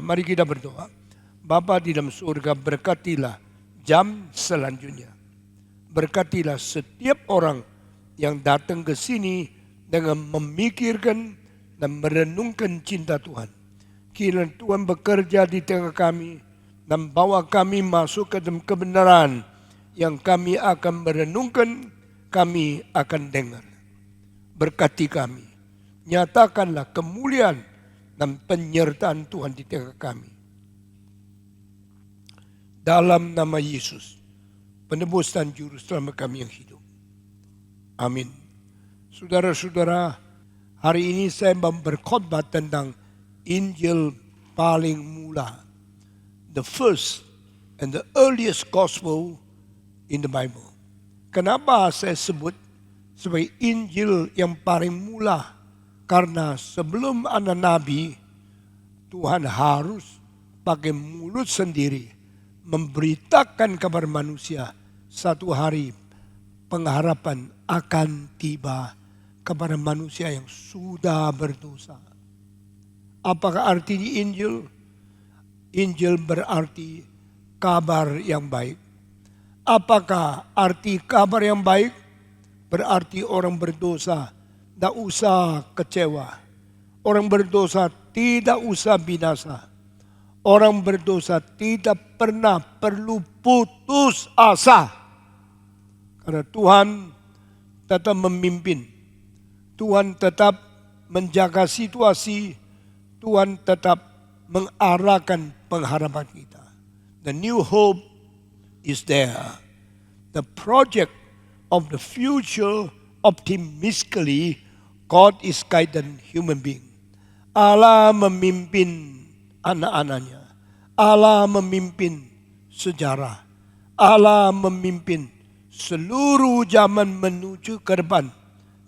Mari kita berdoa. Bapa di dalam surga, berkatilah jam selanjutnya. Berkatilah setiap orang yang datang ke sini dengan memikirkan dan merenungkan cinta Tuhan. Kiranya Tuhan bekerja di tengah kami dan bawa kami masuk ke dalam kebenaran yang kami akan merenungkan, kami akan dengar. Berkati kami. Nyatakanlah kemuliaan dan penyertaan Tuhan di tengah kami. Dalam nama Yesus, penebus dan juru selamat kami yang hidup. Amin. Saudara-saudara, hari ini saya berkhotbah tentang Injil paling mula. The first and the earliest gospel in the Bible. Kenapa saya sebut sebagai Injil yang paling mula? Karena sebelum ada nabi, Tuhan harus pakai mulut sendiri memberitakan kepada manusia satu hari pengharapan akan tiba kepada manusia yang sudah berdosa. Apakah arti di Injil? Injil berarti kabar yang baik. Apakah arti kabar yang baik? Berarti orang berdosa tidak usah kecewa. Orang berdosa tidak usah binasa. Orang berdosa tidak pernah perlu putus asa. Karena Tuhan tetap memimpin. Tuhan tetap menjaga situasi. Tuhan tetap mengarahkan pengharapan kita. The new hope is there. The project of the future optimistically God is guiding human being. Allah memimpin anak-anaknya. Allah memimpin sejarah. Allah memimpin seluruh zaman menuju ke depan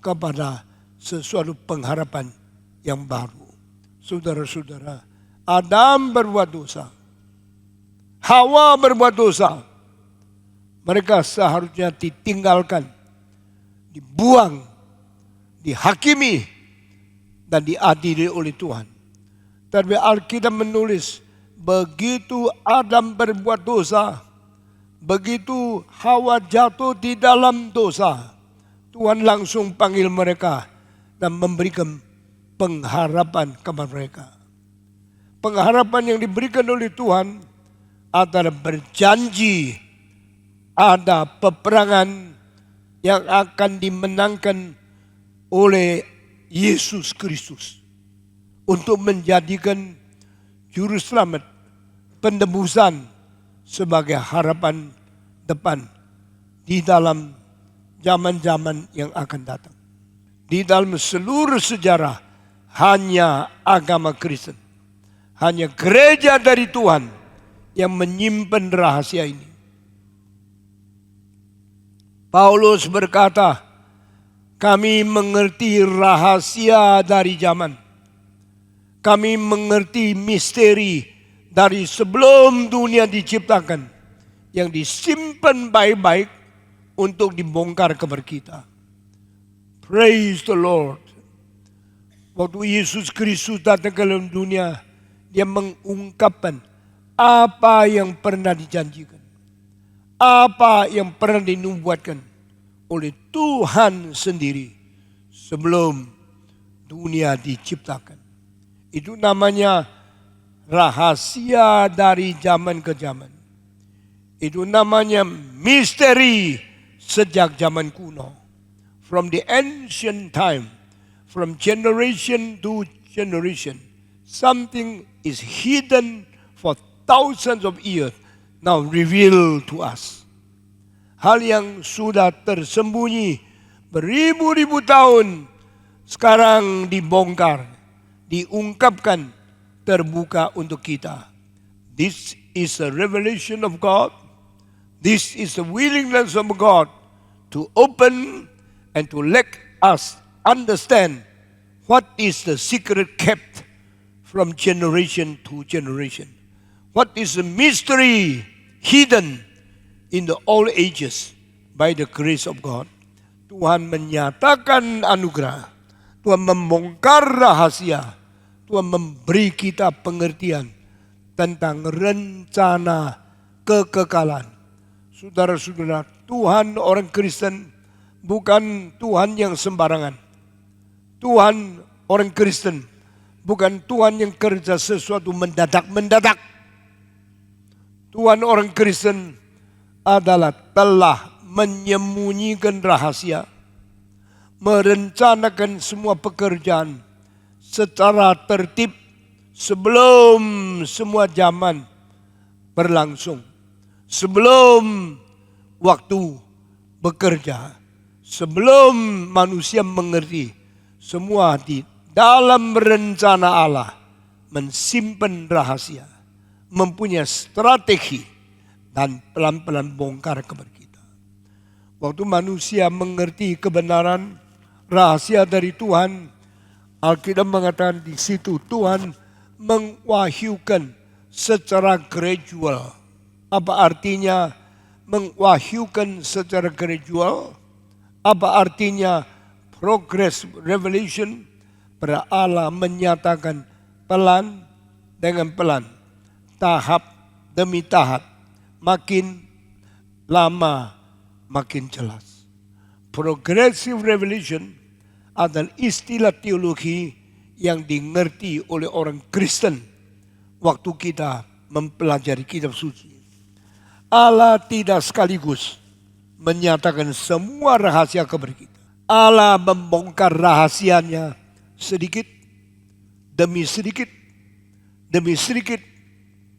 kepada sesuatu pengharapan yang baru. Saudara-saudara, Adam berbuat dosa. Hawa berbuat dosa. Mereka seharusnya ditinggalkan, dibuang, dihakimi, dan diadili oleh Tuhan. Tapi Alkitab menulis, begitu Adam berbuat dosa, begitu Hawa jatuh di dalam dosa, Tuhan langsung panggil mereka dan memberikan pengharapan kepada mereka. Pengharapan yang diberikan oleh Tuhan adalah berjanji ada peperangan yang akan dimenangkan oleh Yesus Kristus untuk menjadikan juru selamat, penebusan sebagai harapan depan di dalam zaman-zaman yang akan datang. Di dalam seluruh sejarah hanya agama Kristen, hanya gereja dari Tuhan yang menyimpan rahasia ini. Paulus berkata, kami mengerti rahasia dari zaman. Kami mengerti misteri dari sebelum dunia diciptakan yang disimpan baik-baik untuk dibongkar kepada kita. Praise the Lord. Waktu Yesus Kristus datang ke dalam dunia, dia mengungkapkan apa yang pernah dijanjikan. Apa yang pernah dinubuatkan oleh Tuhan sendiri sebelum dunia diciptakan. Itu namanya rahasia dari zaman ke zaman. Itu namanya misteri sejak zaman kuno. From the ancient time, from generation to generation, something is hidden for thousands of years, now revealed to us. Hal yang sudah tersembunyi beribu-ribu tahun, sekarang dibongkar, diungkapkan, terbuka untuk kita. This is a revelation of God. This is the willingness of God to open and to let us understand what is the secret kept from generation to generation. What is the mystery hidden in the all ages by the grace of God. Tuhan menyatakan anugerah. Tuhan membongkar rahasia. Tuhan memberi kita pengertian tentang rencana kekekalan. Saudara-saudara, Tuhan orang Kristen bukan Tuhan yang sembarangan. Tuhan orang Kristen bukan Tuhan yang kerja sesuatu mendadak-mendadak. Tuhan orang Kristen adalah telah menyembunyikan rahasia, merencanakan semua pekerjaan secara tertib sebelum semua zaman berlangsung, sebelum waktu bekerja, sebelum manusia mengerti, semua di dalam rencana Allah mensimpan rahasia, mempunyai strategi, dan pelan-pelan bongkar kepada kita. Waktu manusia mengerti kebenaran rahasia dari Tuhan, Alkitab mengatakan di situ Tuhan mengwahyukan secara gradual. Apa artinya mengwahyukan secara gradual? Apa artinya progress revelation? Pada Allah menyatakan pelan dengan pelan, tahap demi tahap, makin lama makin jelas. Progressive revelation adalah istilah teologi yang dimengerti oleh orang Kristen waktu kita mempelajari kitab suci. Allah tidak sekaligus menyatakan semua rahasia kepada kita. Allah membongkar rahasianya sedikit demi sedikit,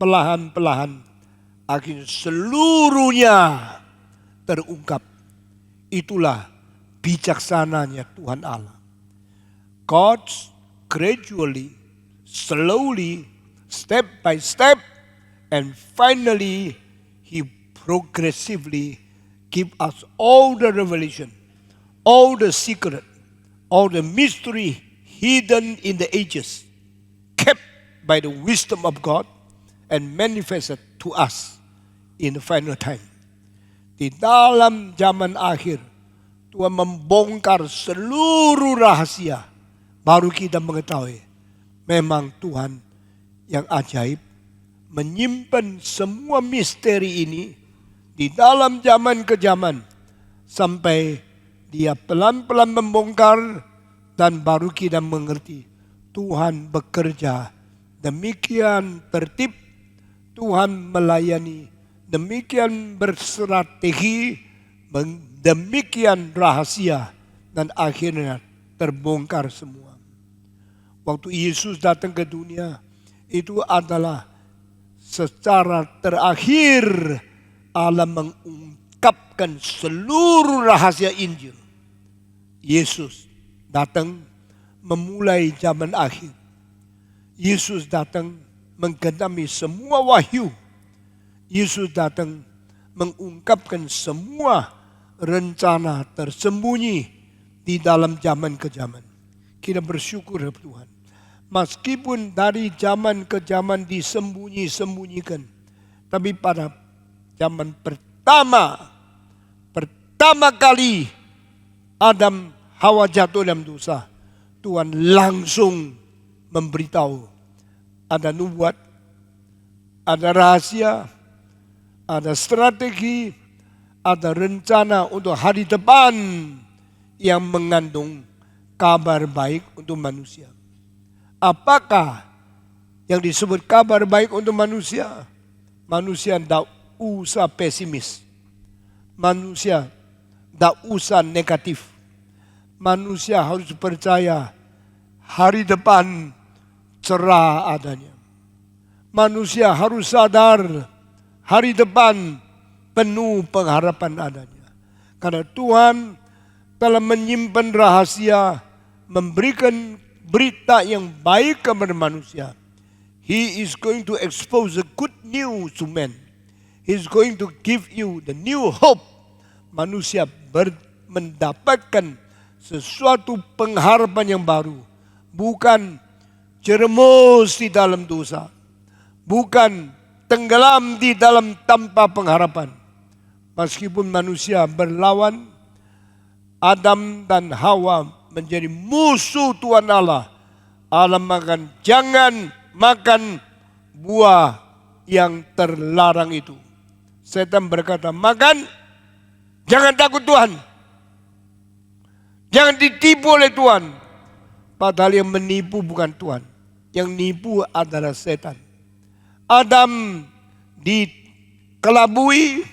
perlahan-perlahan, akhirnya seluruhnya terungkap. Itulah bijaksananya Tuhan Allah. God gradually, slowly, step by step, and finally He progressively give us all the revelation, all the secret, all the mystery hidden in the ages, kept by the wisdom of God and manifested to us in the final time. Di dalam zaman akhir, Tuhan membongkar seluruh rahasia. Baru kita mengetahui, memang Tuhan yang ajaib menyimpan semua misteri ini di dalam zaman ke zaman. Sampai Dia pelan-pelan membongkar dan baru kita mengerti. Tuhan bekerja demikian tertib, Tuhan melayani demikian berstrategi, demikian rahasia, dan akhirnya terbongkar semua. Waktu Yesus datang ke dunia, itu adalah secara terakhir Allah mengungkapkan seluruh rahasia Injil. Yesus datang memulai zaman akhir. Yesus datang menggenapi semua wahyu. Yesus datang mengungkapkan semua rencana tersembunyi di dalam zaman ke zaman. Kita bersyukur kepada Tuhan. Meskipun dari zaman ke zaman disembunyi-sembunyikan, tapi pada zaman pertama kali Adam Hawa jatuh dalam dosa, Tuhan langsung memberitahu. Ada nubuat, ada rahasia, ada strategi, ada rencana untuk hari depan yang mengandung kabar baik untuk manusia. Apakah yang disebut kabar baik untuk manusia? Manusia tidak usah pesimis. Manusia tidak usah negatif. Manusia harus percaya hari depan cerah adanya. Manusia harus sadar hari depan penuh pengharapan adanya. Karena Tuhan telah menyimpan rahasia, memberikan berita yang baik kepada manusia. He is going to expose the good news to men. He is going to give you the new hope. Manusia mendapatkan sesuatu pengharapan yang baru. Bukan jeremus di dalam dosa. Bukan tenggelam di dalam tanpa pengharapan. Meskipun manusia berlawan, Adam dan Hawa menjadi musuh Tuhan Allah. Allah makan, jangan makan buah yang terlarang itu. Setan berkata, makan, jangan takut Tuhan. Jangan ditipu oleh Tuhan. Padahal yang menipu bukan Tuhan. Yang nipu adalah setan. Adam dikelabui,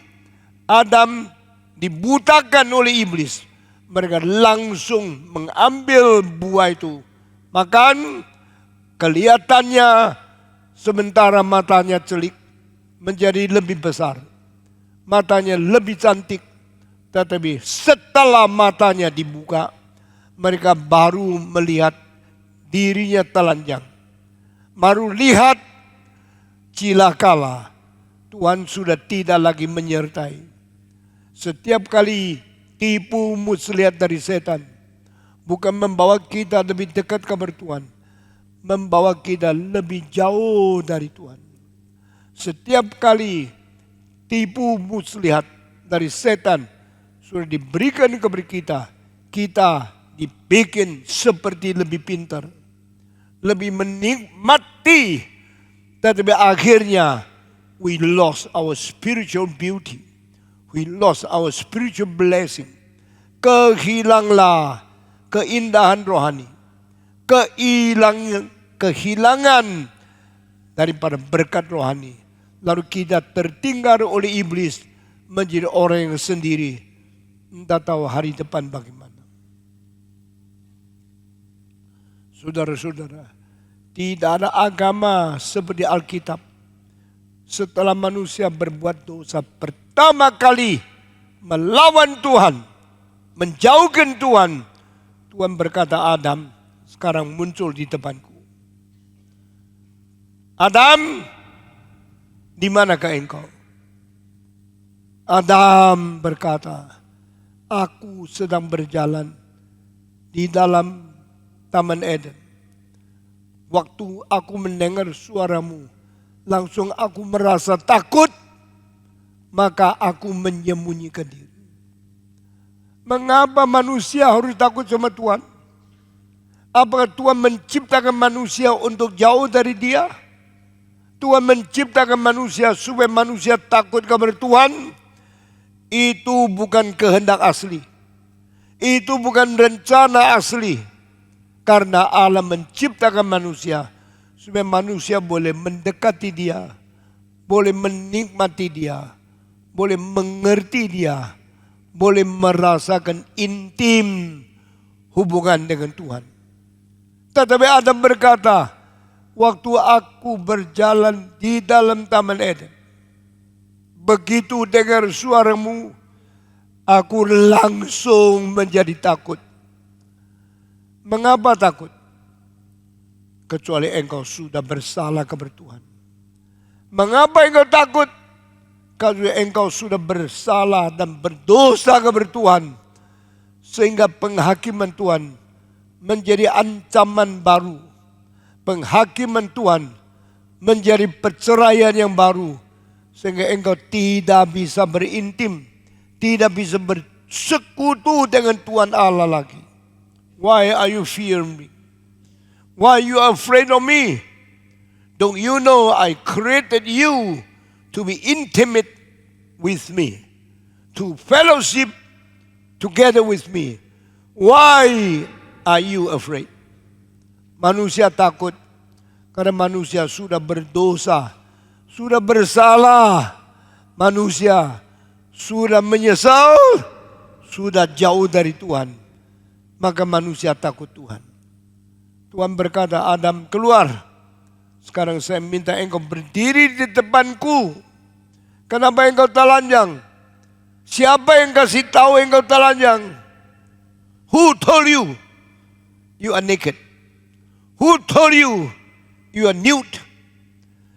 Adam dibutakan oleh iblis. Mereka langsung mengambil buah itu. Makan, kelihatannya sementara matanya celik menjadi lebih besar. Matanya lebih cantik. Tetapi setelah matanya dibuka, mereka baru melihat dirinya telanjang. Baru lihat, cilakalah, Tuhan sudah tidak lagi menyertai. Setiap kali tipu muslihat dari setan, bukan membawa kita lebih dekat kepada Tuhan, membawa kita lebih jauh dari Tuhan. Setiap kali tipu muslihat dari setan sudah diberikan kepada kita, kita dibikin seperti lebih pintar, lebih menikmati, tetapi akhirnya we lost our spiritual beauty, we lost our spiritual blessing. Kehilanglah keindahan rohani, kehilangan daripada berkat rohani. Lalu kita tertinggal oleh iblis menjadi orang yang sendiri. Tidak tahu hari depan bagaimana. Saudara-saudara, tidak ada agama seperti Alkitab. Setelah manusia berbuat dosa pertama kali melawan Tuhan, menjauhkan Tuhan, Tuhan berkata, Adam, sekarang muncul di depanku. Adam, di manakah engkau? Adam berkata, aku sedang berjalan di dalam Taman Eden. Waktu aku mendengar suaramu, langsung aku merasa takut, maka aku menyembunyikan diri. Mengapa manusia harus takut sama Tuhan? Apakah Tuhan menciptakan manusia untuk jauh dari Dia? Tuhan menciptakan manusia supaya manusia takut kepada Tuhan. Itu bukan kehendak asli. Itu bukan rencana asli. Karena Allah menciptakan manusia supaya manusia boleh mendekati Dia, boleh menikmati Dia, boleh mengerti Dia, boleh merasakan intim hubungan dengan Tuhan. Tetapi Adam berkata, waktu aku berjalan di dalam Taman Eden, begitu dengar suaramu, aku langsung menjadi takut. Mengapa takut? Kecuali engkau sudah bersalah kepada Tuhan. Mengapa engkau takut? Karena engkau sudah bersalah dan berdosa kepada Tuhan. Sehingga penghakiman Tuhan menjadi ancaman baru. Penghakiman Tuhan menjadi perceraian yang baru. Sehingga engkau tidak bisa berintim, tidak bisa bersekutu dengan Tuhan Allah lagi. Why are you fearing me? Why you are afraid of me? Don't you know I created you to be intimate with me, to fellowship together with me. Why are you afraid? Manusia takut karena manusia sudah berdosa, sudah bersalah. Manusia sudah menyesal, sudah jauh dari Tuhan. Maka manusia takut Tuhan. Tuhan berkata, Adam keluar. Sekarang saya minta engkau berdiri di depanku. Kenapa engkau telanjang? Siapa yang kasih tahu engkau telanjang? Who told you you are naked? Who told you you are nude?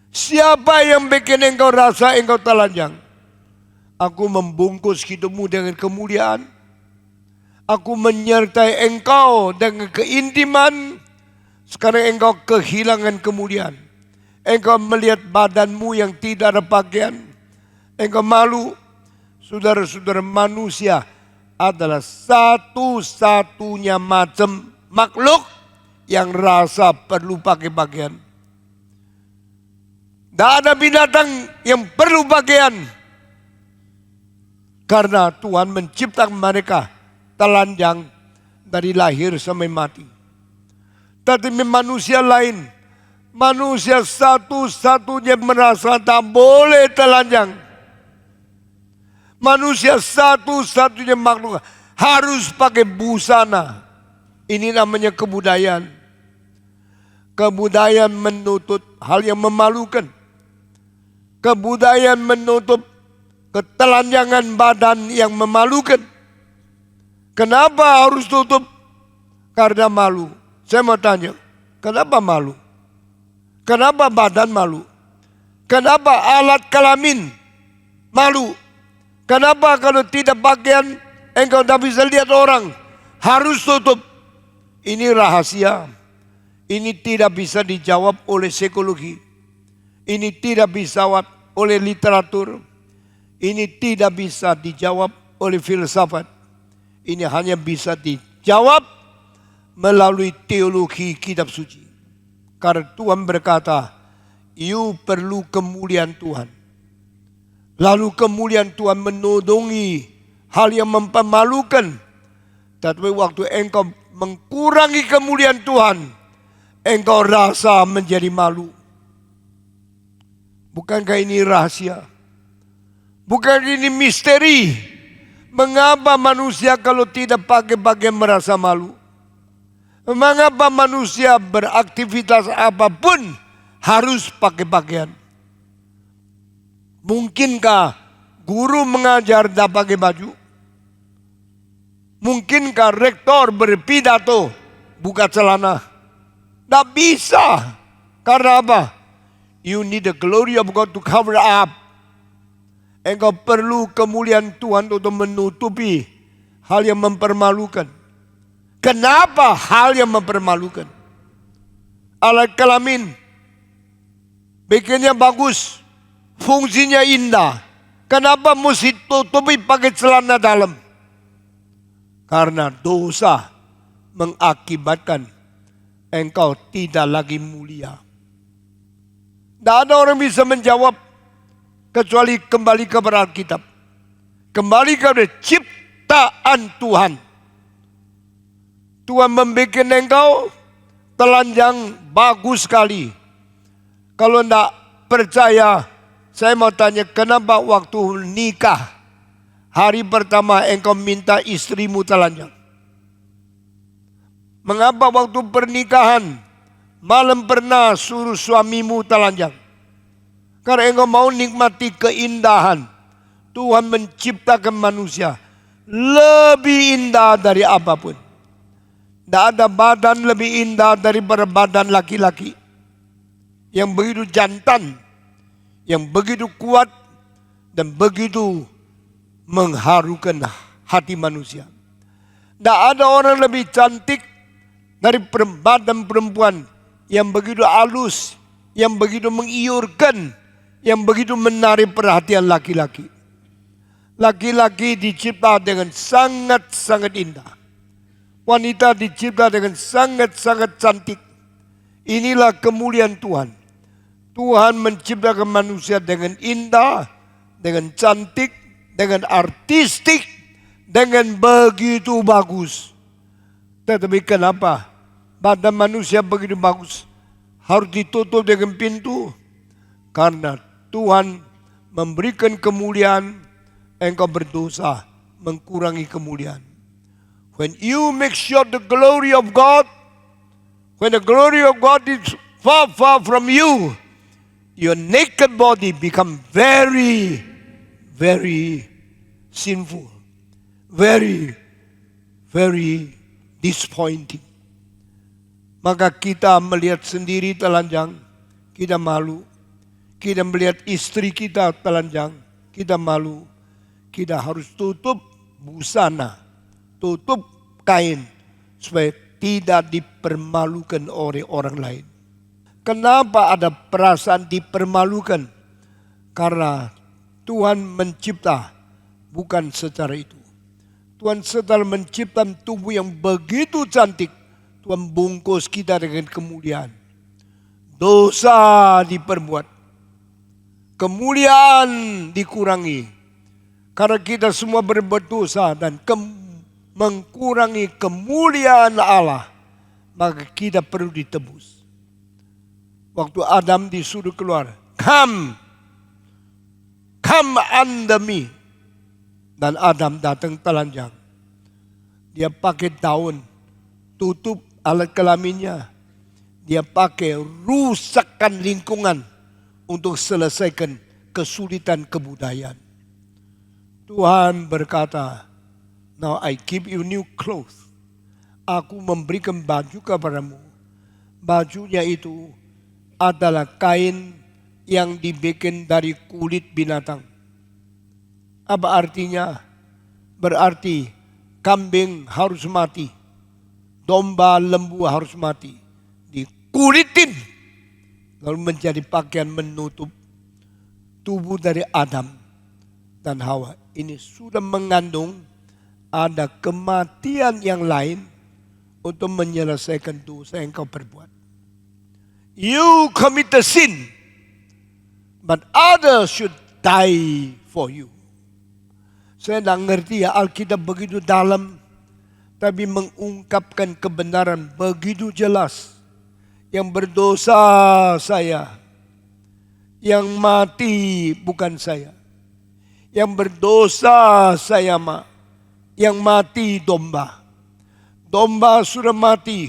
Siapa yang bikin engkau rasa engkau telanjang? Aku membungkus hidupmu dengan kemuliaan. Aku menyertai engkau dengan keintiman. Sekarang engkau kehilangan kemuliaan. Engkau melihat badanmu yang tidak ada pakaian. Engkau malu. Saudara-saudara, manusia adalah satu-satunya macam makhluk yang rasa perlu pakai pakaian. Tidak ada binatang yang perlu pakaian. Karena Tuhan menciptakan mereka telanjang dari lahir sampai mati. Tetapi manusia lain, manusia satu-satunya merasa tak boleh telanjang. Manusia satu-satunya makhluk harus pakai busana. Ini namanya kebudayaan. Kebudayaan menuntut hal yang memalukan. Kebudayaan menutup ketelanjangan badan yang memalukan. Kenapa harus tutup? Karena malu. Saya mau tanya, kenapa malu? Kenapa badan malu? Kenapa alat kelamin malu? Kenapa kalau tidak pakaian engkau tak bisa lihat orang? Harus tutup. Ini rahasia. Ini tidak bisa dijawab oleh psikologi. Ini tidak bisa dijawab oleh literatur. Ini tidak bisa dijawab oleh filsafat. Ini hanya bisa dijawab melalui teologi kitab suci. Karena Tuhan berkata, you perlu kemuliaan Tuhan. Lalu kemuliaan Tuhan menodongi hal yang memalukan. Tetapi waktu engkau mengurangi kemuliaan Tuhan, engkau rasa menjadi malu. Bukankah ini rahasia? Bukan ini misteri? Mengapa manusia kalau tidak pakai pakaian merasa malu? Mengapa manusia beraktivitas apapun harus pakai pakaian? Mungkinkah guru mengajar tidak pakai baju? Mungkinkah rektor berpidato buka celana? Tidak bisa. Karena apa? You need the glory of God to cover up. Engkau perlu kemuliaan Tuhan untuk menutupi hal yang mempermalukan. Kenapa hal yang mempermalukan? Alat kelamin bikinnya bagus, fungsinya indah. Kenapa mesti tutupi pakai celana dalam? Karena dosa mengakibatkan engkau tidak lagi mulia. Tidak ada orang bisa menjawab kecuali kembali kepada Alkitab. Kembali kepada ciptaan Tuhan. Tuhan membuat engkau telanjang bagus sekali. Kalau tidak percaya, saya mau tanya, kenapa waktu nikah hari pertama engkau minta istrimu telanjang? Mengapa waktu pernikahan malam pernah suruh suamimu telanjang? Karena engkau mau nikmati keindahan. Tuhan menciptakan manusia lebih indah dari apapun. Tidak ada badan lebih indah daripada badan laki-laki. Yang begitu jantan, yang begitu kuat, dan begitu mengharukan hati manusia. Tidak ada orang lebih cantik dari badan perempuan yang begitu halus, yang begitu mengiurkan, yang begitu menarik perhatian laki-laki. Laki-laki dicipta dengan sangat-sangat indah. Wanita dicipta dengan sangat-sangat cantik. Inilah kemuliaan Tuhan. Tuhan menciptakan manusia dengan indah, dengan cantik, dengan artistik, dengan begitu bagus. Tetapi kenapa badan manusia begitu bagus harus ditutup dengan pintu? Karena Tuhan memberikan kemuliaan, engkau berdosa mengurangi kemuliaan. When you make sure the glory of God, when the glory of God is far, far from you, your naked body become very, very sinful, very, very disappointing. Maka kita melihat sendiri telanjang, kita malu. Kita melihat istri kita telanjang, kita malu. Kita harus tutup busana, tutup kain, supaya tidak dipermalukan oleh orang lain. Kenapa ada perasaan dipermalukan? Karena Tuhan mencipta bukan secara itu. Tuhan setelah menciptakan tubuh yang begitu cantik, Tuhan bungkus kita dengan kemuliaan. Dosa diperbuat. kemuliaan dikurangi. Karena kita semua berbuat dosa dan mengkurangi kemuliaan Allah, maka kita perlu ditebus. Waktu Adam disuruh keluar, come unto me. Dan Adam datang telanjang. Dia pakai daun, tutup alat kelaminnya. Dia pakai rusakkan lingkungan untuk selesaikan kesulitan kebudayaan. Tuhan berkata, now I give you new clothes. Aku memberikan baju kepadamu. Bajunya itu adalah kain yang dibikin dari kulit binatang. Apa artinya? Berarti kambing harus mati. Domba, lembu harus mati. Dikulitin. Lalu menjadi pakaian menutup tubuh dari Adam dan Hawa. Ini sudah mengandung ada kematian yang lain untuk menyelesaikan dosa yang kau perbuat. You commit a sin, but others should die for you. Saya tidak ngerti ya, Alkitab begitu dalam, tapi mengungkapkan kebenaran begitu jelas. Yang berdosa saya, yang mati bukan saya. Yang berdosa saya yang mati domba. Domba sudah mati,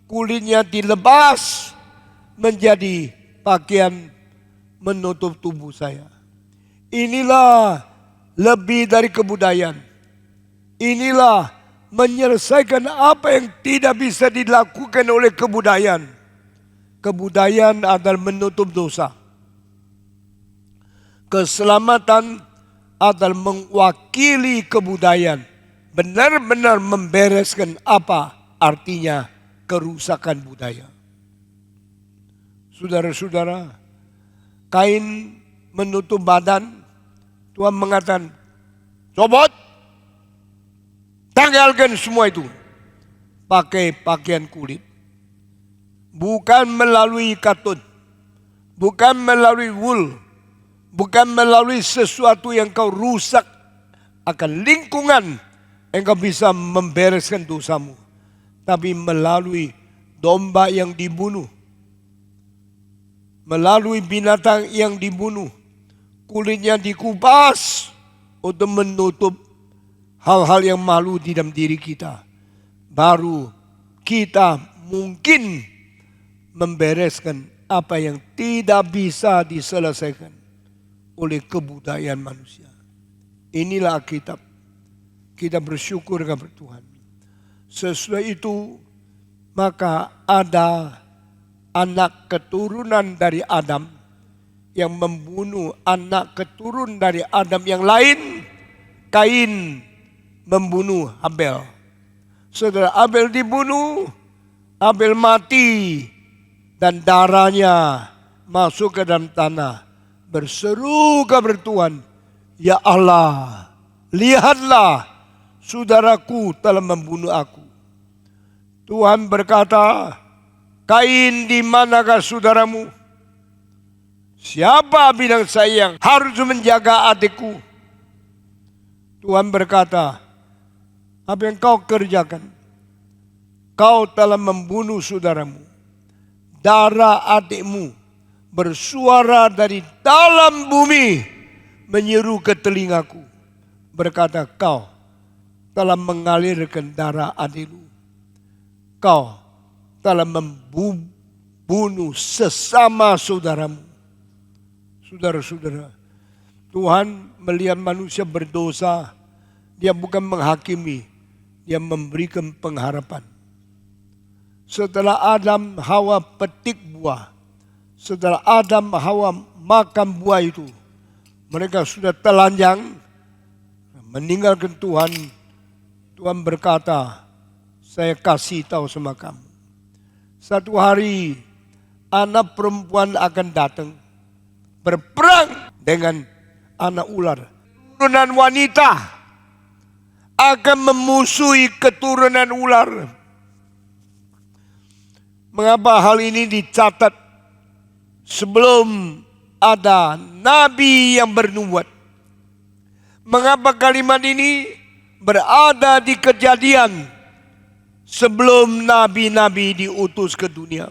kulitnya dilepas menjadi pakaian menutup tubuh saya. Inilah lebih dari kebudayaan. Inilah menyelesaikan apa yang tidak bisa dilakukan oleh kebudayaan. Kebudayaan adalah menutup dosa. Keselamatan adalah mewakili kebudayaan. Benar-benar membereskan apa artinya kerusakan budaya. Saudara-saudara, kain menutup badan, Tuhan mengatakan, copot, tanggalkan semua itu. Pakai pakaian kulit. Bukan melalui katun, bukan melalui wool, bukan melalui sesuatu yang kau rusak akan lingkungan yang kau bisa membereskan dosamu. Tapi melalui domba yang dibunuh, melalui binatang yang dibunuh, kulitnya dikupas untuk menutup hal-hal yang malu di dalam diri kita. Baru kita mungkin membereskan apa yang tidak bisa diselesaikan oleh kebudayaan manusia. Inilah Alkitab. Kita bersyukur kepada Tuhan. Sesudah itu maka ada anak keturunan dari Adam yang membunuh anak keturunan dari Adam yang lain. Kain membunuh Abel. Saudara, Abel dibunuh, Abel mati, dan darahnya masuk ke dalam tanah. Berseru kepada Tuhan, ya Allah, lihatlah saudaraku telah membunuh aku. Tuhan berkata, Kain, di manakah saudaramu? Siapa bilang saya yang harus menjaga adikku? Tuhan berkata, apa yang kau kerjakan? Kau telah membunuh saudaramu. Darah adikmu bersuara dari dalam bumi menyeru ke telingaku. Berkata, kau telah mengalirkan darah adikmu. Kau telah membunuh sesama saudaramu. Saudara-saudara, Tuhan melihat manusia berdosa, Dia bukan menghakimi, Dia memberikan pengharapan. Setelah Adam Hawa petik buah, setelah Adam Hawa makan buah itu, mereka sudah telanjang, meninggalkan Tuhan. Tuhan berkata, saya kasih tahu sama kamu. Satu hari anak perempuan akan datang berperang dengan anak ular. Keturunan wanita akan memusuhi keturunan ular. Mengapa hal ini dicatat sebelum ada nabi yang bernubuat. Mengapa kalimat ini berada di Kejadian sebelum nabi-nabi diutus ke dunia?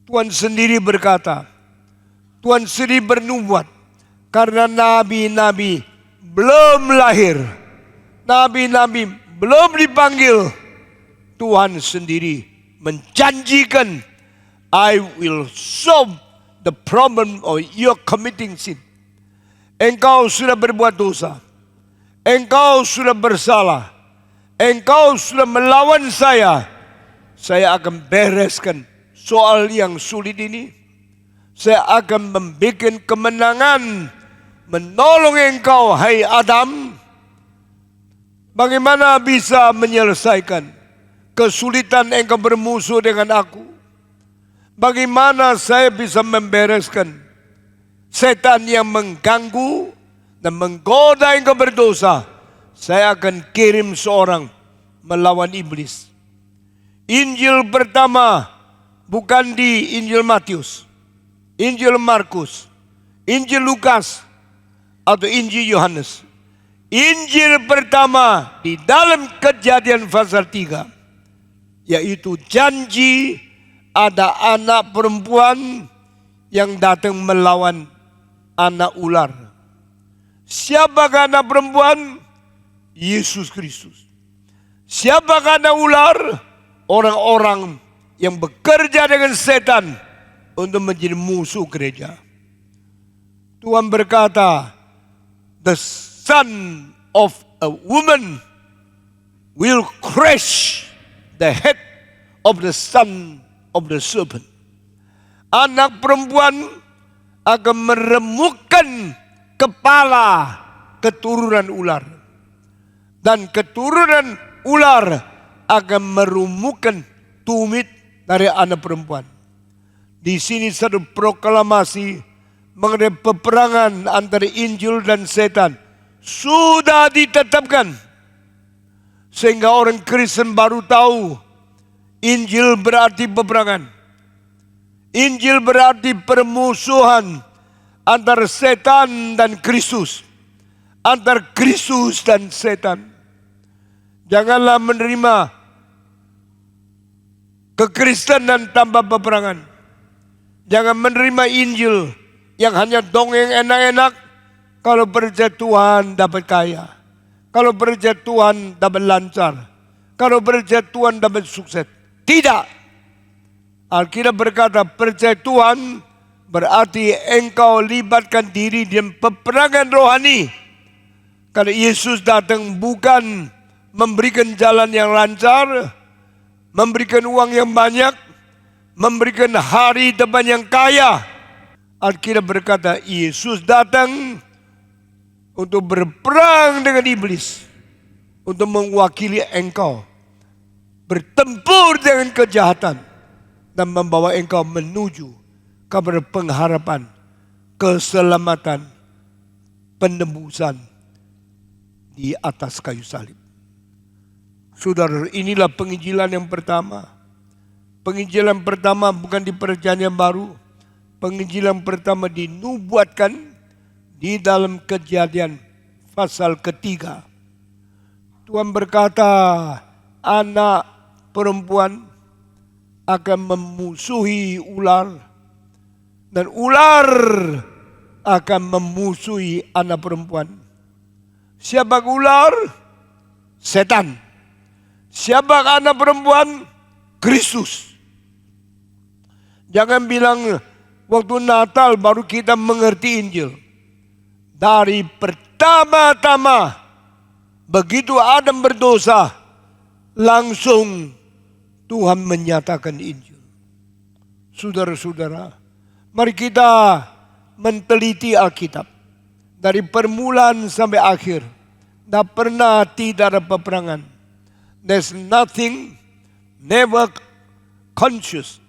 Tuhan sendiri berkata, Tuhan sendiri bernubuat karena nabi-nabi belum lahir, nabi-nabi belum dipanggil. Tuhan sendiri menjanjikan, I will solve the problem of your committing sin. Engkau sudah berbuat dosa, engkau sudah bersalah, engkau sudah melawan saya akan bereskan soal yang sulit ini. Saya akan membuat kemenangan, menolong engkau, hai Adam. Bagaimana bisa menyelesaikan kesulitan engkau bermusuh dengan aku? Bagaimana saya bisa membereskan setan yang mengganggu dan menggoda engkau berdosa? Saya akan kirim seorang melawan iblis. Injil pertama bukan di Injil Matius, Injil Markus, Injil Lukas, atau Injil Yohanes. Injil pertama di dalam Kejadian pasal 3, yaitu janji ada anak perempuan yang datang melawan anak ular. Siapakah anak perempuan? Yesus Kristus. Siapakah anak ular? Orang-orang yang bekerja dengan setan untuk menjadi musuh gereja. Tuhan berkata, the son of a woman will crush the head of the son of the serpent. Anak perempuan akan meremukkan kepala keturunan ular. Dan keturunan ular akan merumukkan tumit dari anak perempuan. Di sini satu proklamasi mengenai peperangan antara Injil dan setan sudah ditetapkan. Sehingga orang Kristen baru tahu Injil berarti peperangan. Injil berarti permusuhan antara setan dan Kristus. Antara Kristus dan setan. Janganlah menerima kekristenan tanpa peperangan. Jangan menerima Injil yang hanya dongeng enak-enak. Kalau percaya Tuhan dapat kaya. Kalau percaya Tuhan dapat lancar. Kalau percaya Tuhan dapat sukses. Tidak. Alkitab berkata percaya Tuhan berarti engkau libatkan diri dalam peperangan rohani. Karena Yesus datang bukan memberikan jalan yang lancar, memberikan uang yang banyak, memberikan hari depan yang kaya. Alkitab berkata Yesus datang untuk berperang dengan iblis, untuk mewakili engkau bertempur dengan kejahatan dan membawa engkau menuju kepada pengharapan, keselamatan, penebusan di atas kayu salib. Saudara, inilah penginjilan yang pertama. Penginjilan pertama bukan di Perjanjian Baru. Penginjilan pertama dinubuatkan di dalam Kejadian pasal 3. Tuhan berkata, anak perempuan akan memusuhi ular, dan ular akan memusuhi anak perempuan. Siapa ular? Setan. Siapa anak perempuan? Kristus. Jangan bilang waktu Natal baru kita mengerti Injil. Dari pertama-tama begitu Adam berdosa, langsung Tuhan menyatakan Injil. Saudara-saudara, mari kita meneliti Alkitab. Dari permulaan sampai akhir. Tidak pernah tidak ada peperangan. There's nothing, never conscious,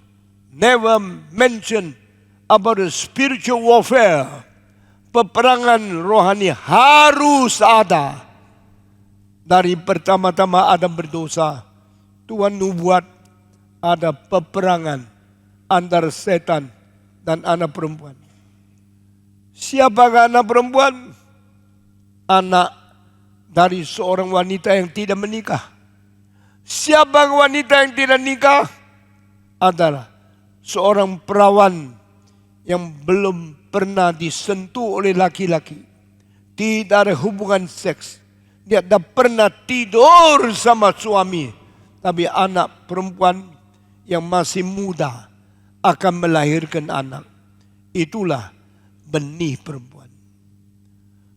never mentioned about the spiritual warfare. Peperangan rohani harus ada. Dari pertama-tama Adam berdosa, Tuhan nubuat ada peperangan antara setan dan anak perempuan. Siapakah anak perempuan? Anak dari seorang wanita yang tidak menikah. Siapa wanita yang tidak nikah? Adalah seorang perawan yang belum pernah disentuh oleh laki-laki. Tidak ada hubungan seks. Dia tidak pernah tidur sama suami. Tapi anak perempuan yang masih muda akan melahirkan anak. Itulah benih perempuan.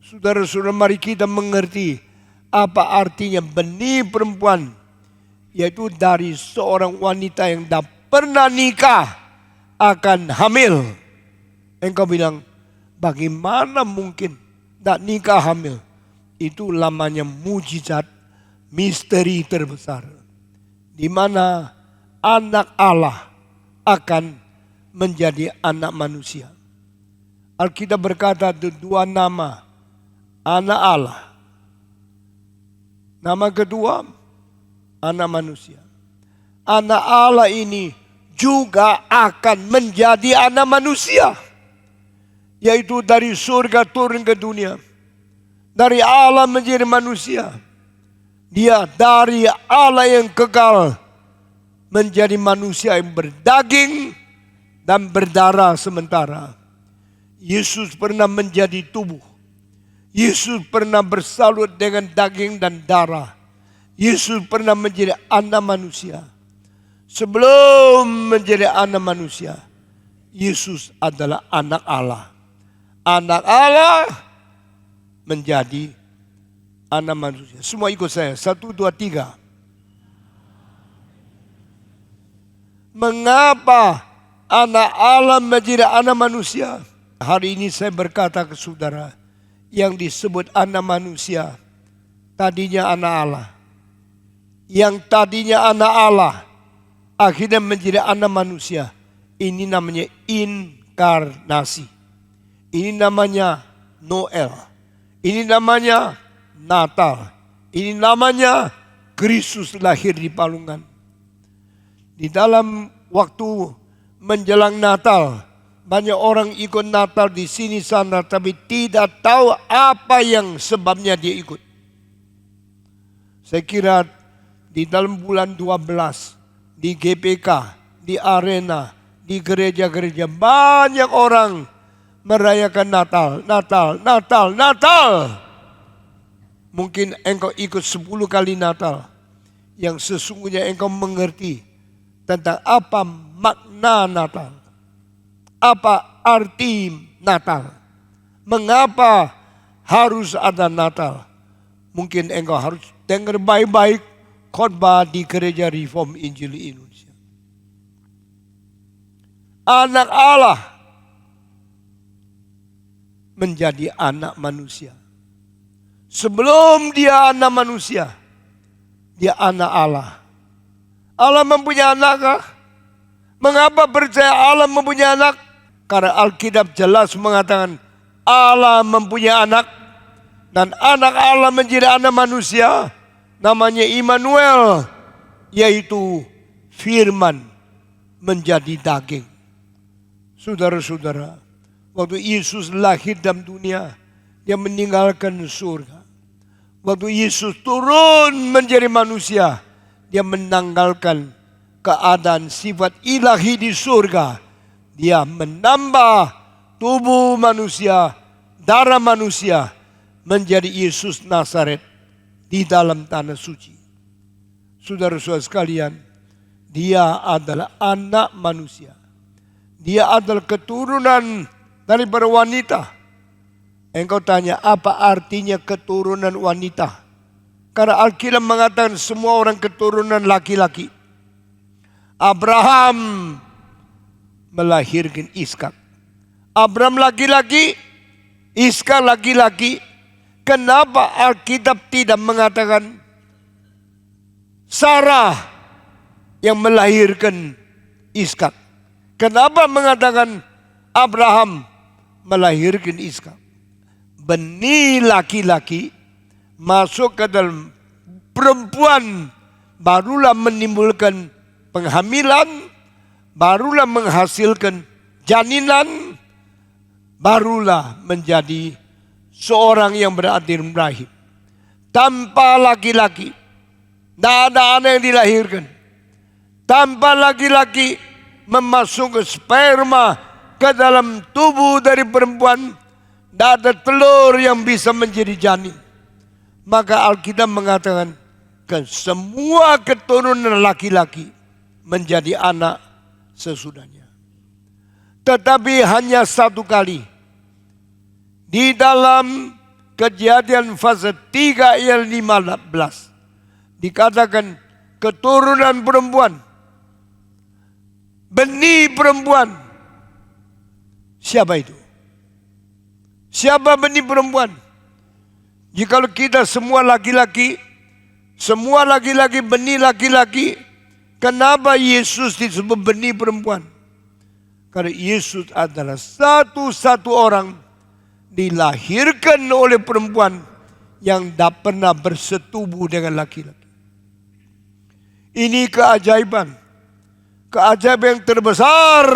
Saudara-saudara, mari kita mengerti apa artinya benih perempuan. Yaitu dari seorang wanita yang tidak pernah nikah akan hamil. Engkau bilang, bagaimana mungkin tidak nikah hamil? Itu namanya mujizat, misteri terbesar. Di mana anak Allah akan menjadi anak manusia. Alkitab berkata dua nama anak Allah. Nama kedua, anak manusia. Anak Allah ini juga akan menjadi anak manusia. Yaitu dari surga turun ke dunia. Dari Allah menjadi manusia. Dia dari Allah yang kekal menjadi manusia yang berdaging dan berdarah sementara. Yesus pernah menjadi tubuh. Yesus pernah bersalut dengan daging dan darah. Yesus pernah menjadi anak manusia. Sebelum menjadi anak manusia, Yesus adalah anak Allah. Anak Allah menjadi anak manusia. Semua ikut saya. 1, 2, 3. Mengapa anak Allah menjadi anak manusia? Hari ini saya berkata ke saudara, yang disebut anak manusia, tadinya anak Allah. Yang tadinya anak Allah, akhirnya menjadi anak manusia. Ini namanya inkarnasi. Ini namanya Noel. Ini namanya Natal. Ini namanya Kristus lahir di palungan. Di dalam waktu menjelang Natal, banyak orang ikut Natal di sini sana, tapi tidak tahu apa yang sebabnya dia ikut. Saya kira di dalam bulan 12, di GPK, di arena, di gereja-gereja, banyak orang merayakan Natal, Natal, Natal, Natal. Mungkin engkau ikut 10 kali Natal, yang sesungguhnya engkau mengerti tentang apa makna Natal. Apa arti Natal? Mengapa harus ada Natal? Mungkin engkau harus dengar baik-baik khotbah di Gereja Reform Injil Indonesia. Anak Allah menjadi anak manusia. Sebelum dia anak manusia, dia anak Allah. Allah mempunyai anak. Mengapa percaya Allah mempunyai anak? Karena Alkitab jelas mengatakan Allah mempunyai anak. Dan anak Allah menjadi anak manusia. Namanya Immanuel. Yaitu firman menjadi daging. Saudara-saudara, waktu Yesus lahir dalam dunia, dia meninggalkan surga. Waktu Yesus turun menjadi manusia, dia menanggalkan keadaan sifat ilahi di surga. Dia menambah tubuh manusia, darah manusia, menjadi Yesus Nazaret di dalam tanah suci. Saudara-saudara sekalian, dia adalah anak manusia. Dia adalah keturunan daripada wanita. Engkau tanya, apa artinya keturunan wanita? Karena Alkitab mengatakan semua orang keturunan laki-laki. Abraham melahirkan Ishak. Abraham laki-laki, Ishak laki-laki. Kenapa Alkitab tidak mengatakan Sarah yang melahirkan Ishak? Kenapa mengatakan Abraham melahirkan Ishak? Benih laki-laki masuk ke dalam perempuan, barulah menimbulkan penghamilan, barulah menghasilkan janinan, barulah menjadi seorang yang berakhir rahim. Tanpa laki-laki, tidak ada anak yang dilahirkan. Tanpa laki-laki memasukkan sperma ke dalam tubuh dari perempuan, tidak ada telur yang bisa menjadi janin. Maka Alkitab mengatakan semua keturunan laki-laki menjadi anak sesudahnya. Tetapi hanya satu kali di dalam Kejadian pasal 3 ayat 15 dikatakan keturunan perempuan, benih perempuan. Siapa itu? Siapa benih perempuan? Jikalau kita semua laki-laki benih laki-laki, kenapa Yesus disebut benih perempuan? Karena Yesus adalah satu-satu orang dilahirkan oleh perempuan yang tidak pernah bersetubuh dengan laki-laki. Ini keajaiban yang terbesar,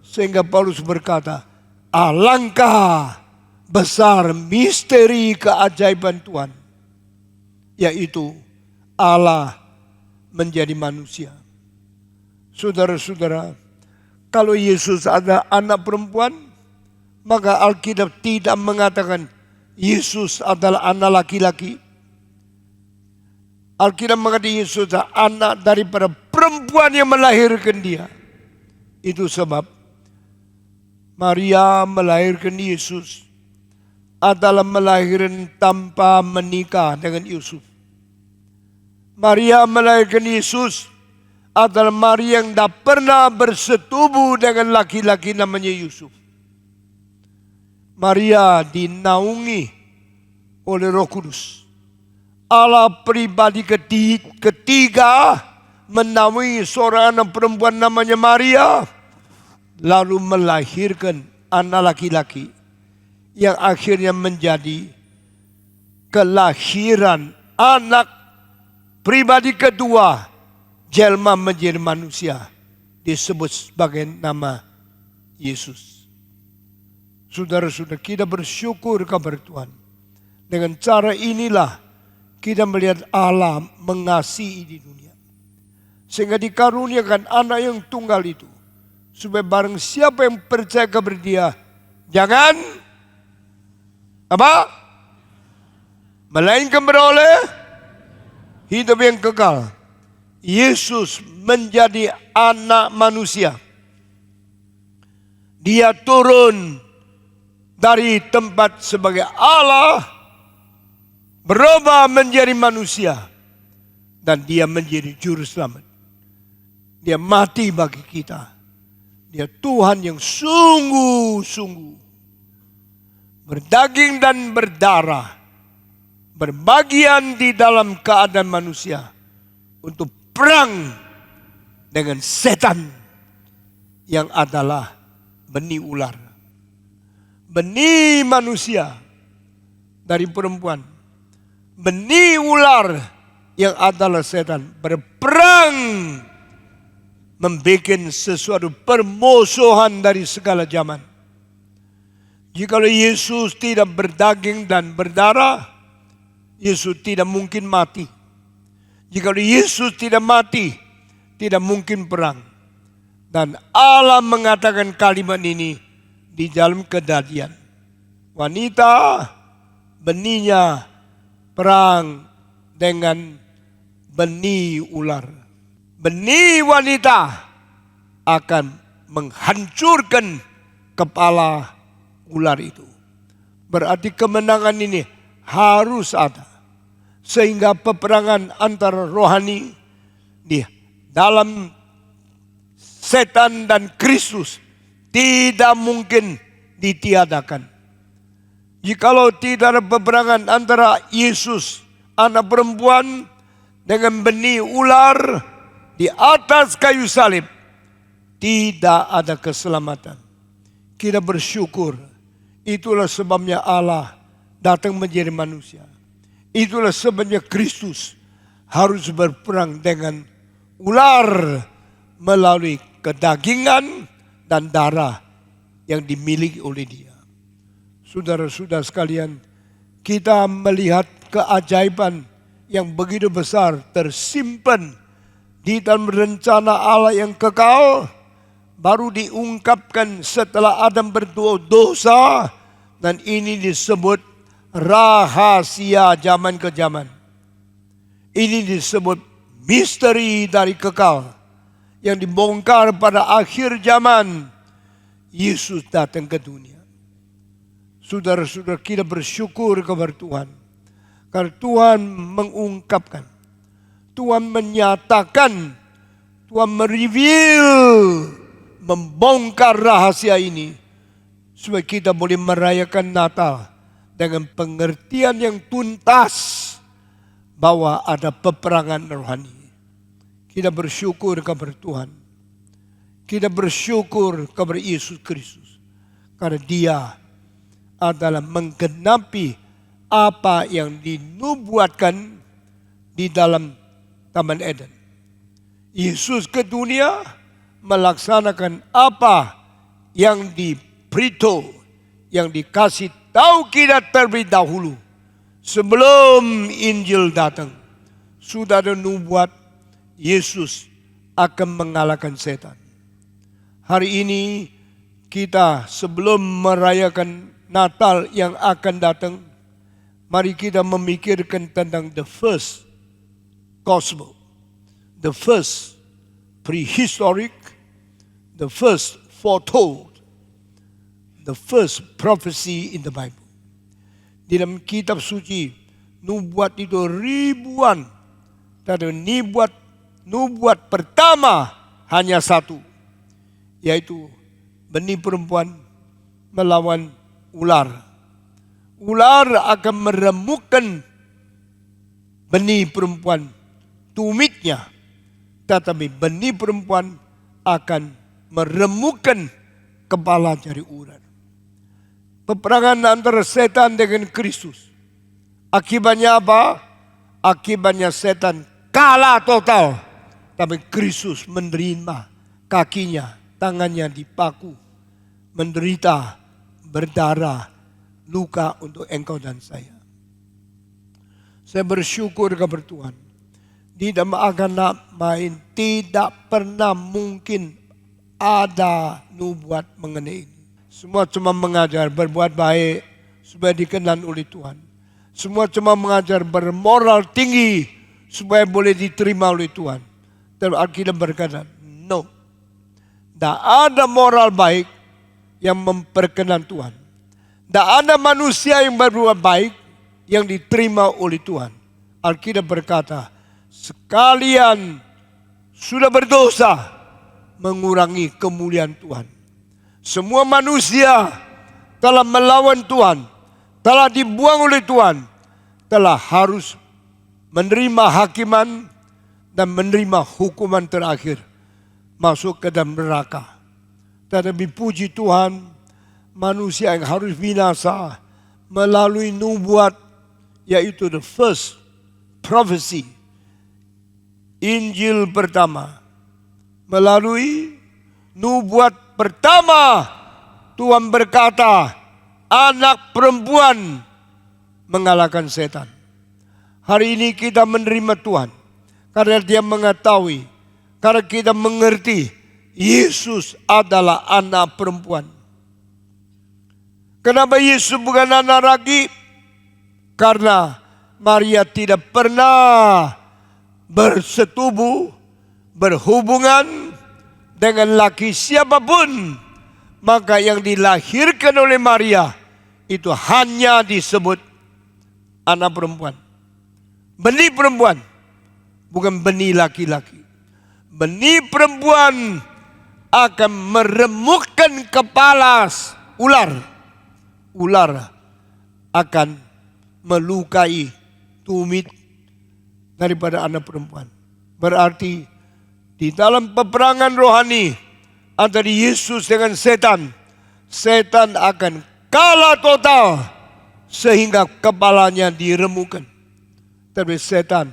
sehingga Paulus berkata, alangkah besar misteri keajaiban Tuhan, yaitu Allah menjadi manusia. Saudara-saudara, kalau Yesus ada anak perempuan, maka Alkitab tidak mengatakan Yesus adalah anak laki-laki. Alkitab mengatakan Yesus adalah anak daripada perempuan yang melahirkan dia. Itu sebab Maria melahirkan Yesus adalah melahirkan tanpa menikah dengan Yusuf. Maria melahirkan Yesus adalah Maria yang tidak pernah bersetubuh dengan laki-laki namanya Yusuf. Maria dinaungi oleh Roh Kudus. Allah pribadi ketiga menaungi seorang anak perempuan namanya Maria, lalu melahirkan anak laki-laki yang akhirnya menjadi kelahiran anak pribadi kedua, jelma menjadi manusia, disebut sebagai nama Yesus. Saudara-saudara, kita bersyukur kepada Tuhan. Dengan cara inilah kita melihat Allah mengasihi di dunia, sehingga dikaruniakan anak yang tunggal itu, supaya barang siapa yang percaya kepada dia, jangan melainkan beroleh hidup yang kekal. Yesus menjadi anak manusia. Dia turun dari tempat sebagai Allah, berubah menjadi manusia, dan dia menjadi juru selamat. Dia mati bagi kita. Dia Tuhan yang sungguh-sungguh berdaging dan berdarah, berbagian di dalam keadaan manusia untuk perang dengan setan yang adalah benih ular. Benih manusia dari perempuan, benih ular yang adalah setan, berperang membuat sesuatu permusuhan dari segala zaman. Jikalau Yesus tidak berdaging dan berdarah, Yesus tidak mungkin mati. Jikalau Yesus tidak mati, tidak mungkin perang. Dan Allah mengatakan kalimat ini di dalam Kejadian. Wanita benihnya perang dengan benih ular. Benih wanita akan menghancurkan kepala ular itu. Berarti kemenangan ini harus ada. Sehingga peperangan antara rohani di dalam setan dan Kristus tidak mungkin ditiadakan. Jikalau tidak ada peperangan antara Yesus, anak perempuan, dengan benih ular di atas kayu salib, tidak ada keselamatan. Kita bersyukur. Itulah sebabnya Allah datang menjadi manusia. Itulah sebabnya Kristus harus berperang dengan ular melalui kedagingan dan darah yang dimiliki oleh dia. Saudara-saudara sekalian, kita melihat keajaiban yang begitu besar tersimpan di dalam rencana Allah yang kekal, baru diungkapkan setelah Adam berdosa, dan ini disebut rahasia zaman ke zaman. Ini disebut misteri dari kekal yang dibongkar pada akhir zaman. Yesus datang ke dunia. Saudara-saudara, kita bersyukur kepada Tuhan karena Tuhan mengungkapkan, Tuhan menyatakan, Tuhan mereveal, membongkar rahasia ini supaya kita boleh merayakan Natal dengan pengertian yang tuntas bahwa ada peperangan rohani. Kita bersyukur kepada Tuhan. Kita bersyukur kepada Yesus Kristus karena Dia adalah menggenapi apa yang dinubuatkan di dalam Taman Eden. Yesus ke dunia melaksanakan apa yang diberitahu, yang dikasih tahu kita terlebih dahulu. Sebelum Injil datang, sudah ada nubuat Yesus akan mengalahkan setan. Hari ini kita sebelum merayakan Natal yang akan datang, mari kita memikirkan tentang the first gospel, the first prehistoric, the first foretold, the first prophecy in the Bible. Di dalam kitab suci, nubuat itu ribuan. Dan nubuat pertama hanya satu, yaitu benih perempuan melawan ular. Ular akan meremukkan benih perempuan, tumitnya. Tetapi benih perempuan akan meremukkan kepala dari ular. Peperangan antara setan dengan Kristus. Akibatnya apa? Akibatnya setan kalah total. Tapi Kristus menerima, kakinya, tangannya dipaku, menderita, berdarah, luka untuk engkau dan saya. Saya bersyukur kepada Tuhan. Di dalam agama main tidak pernah mungkin ada nubuat mengenai ini. Semua cuma mengajar berbuat baik supaya dikenal oleh Tuhan. Semua cuma mengajar bermoral tinggi supaya boleh diterima oleh Tuhan. Dan Alkitab berkata, no. Tidak ada moral baik yang memperkenan Tuhan. Tidak ada manusia yang berbuat baik yang diterima oleh Tuhan. Alkitab berkata, sekalian sudah berdosa mengurangi kemuliaan Tuhan. Semua manusia telah melawan Tuhan, telah dibuang oleh Tuhan, telah harus menerima hakiman dan menerima hukuman terakhir, masuk ke dalam neraka. Tetapi puji Tuhan, manusia yang harus binasa melalui nubuat, yaitu the first prophecy, Injil pertama. Melalui nubuat pertama, Tuhan berkata, anak perempuan mengalahkan setan. Hari ini kita menerima Tuhan karena Dia mengetahui, karena kita mengerti Yesus adalah anak perempuan. Kenapa Yesus bukan anak laki? Karena Maria tidak pernah bersetubuh, berhubungan dengan laki siapapun. Maka yang dilahirkan oleh Maria itu hanya disebut anak perempuan. Benih perempuan, bukan benih laki-laki. Benih perempuan akan meremukkan kepala ular. Ular akan melukai tumit daripada anak perempuan. Berarti di dalam peperangan rohani antara Yesus dengan setan, setan akan kalah total sehingga kepalanya diremukkan. Tapi setan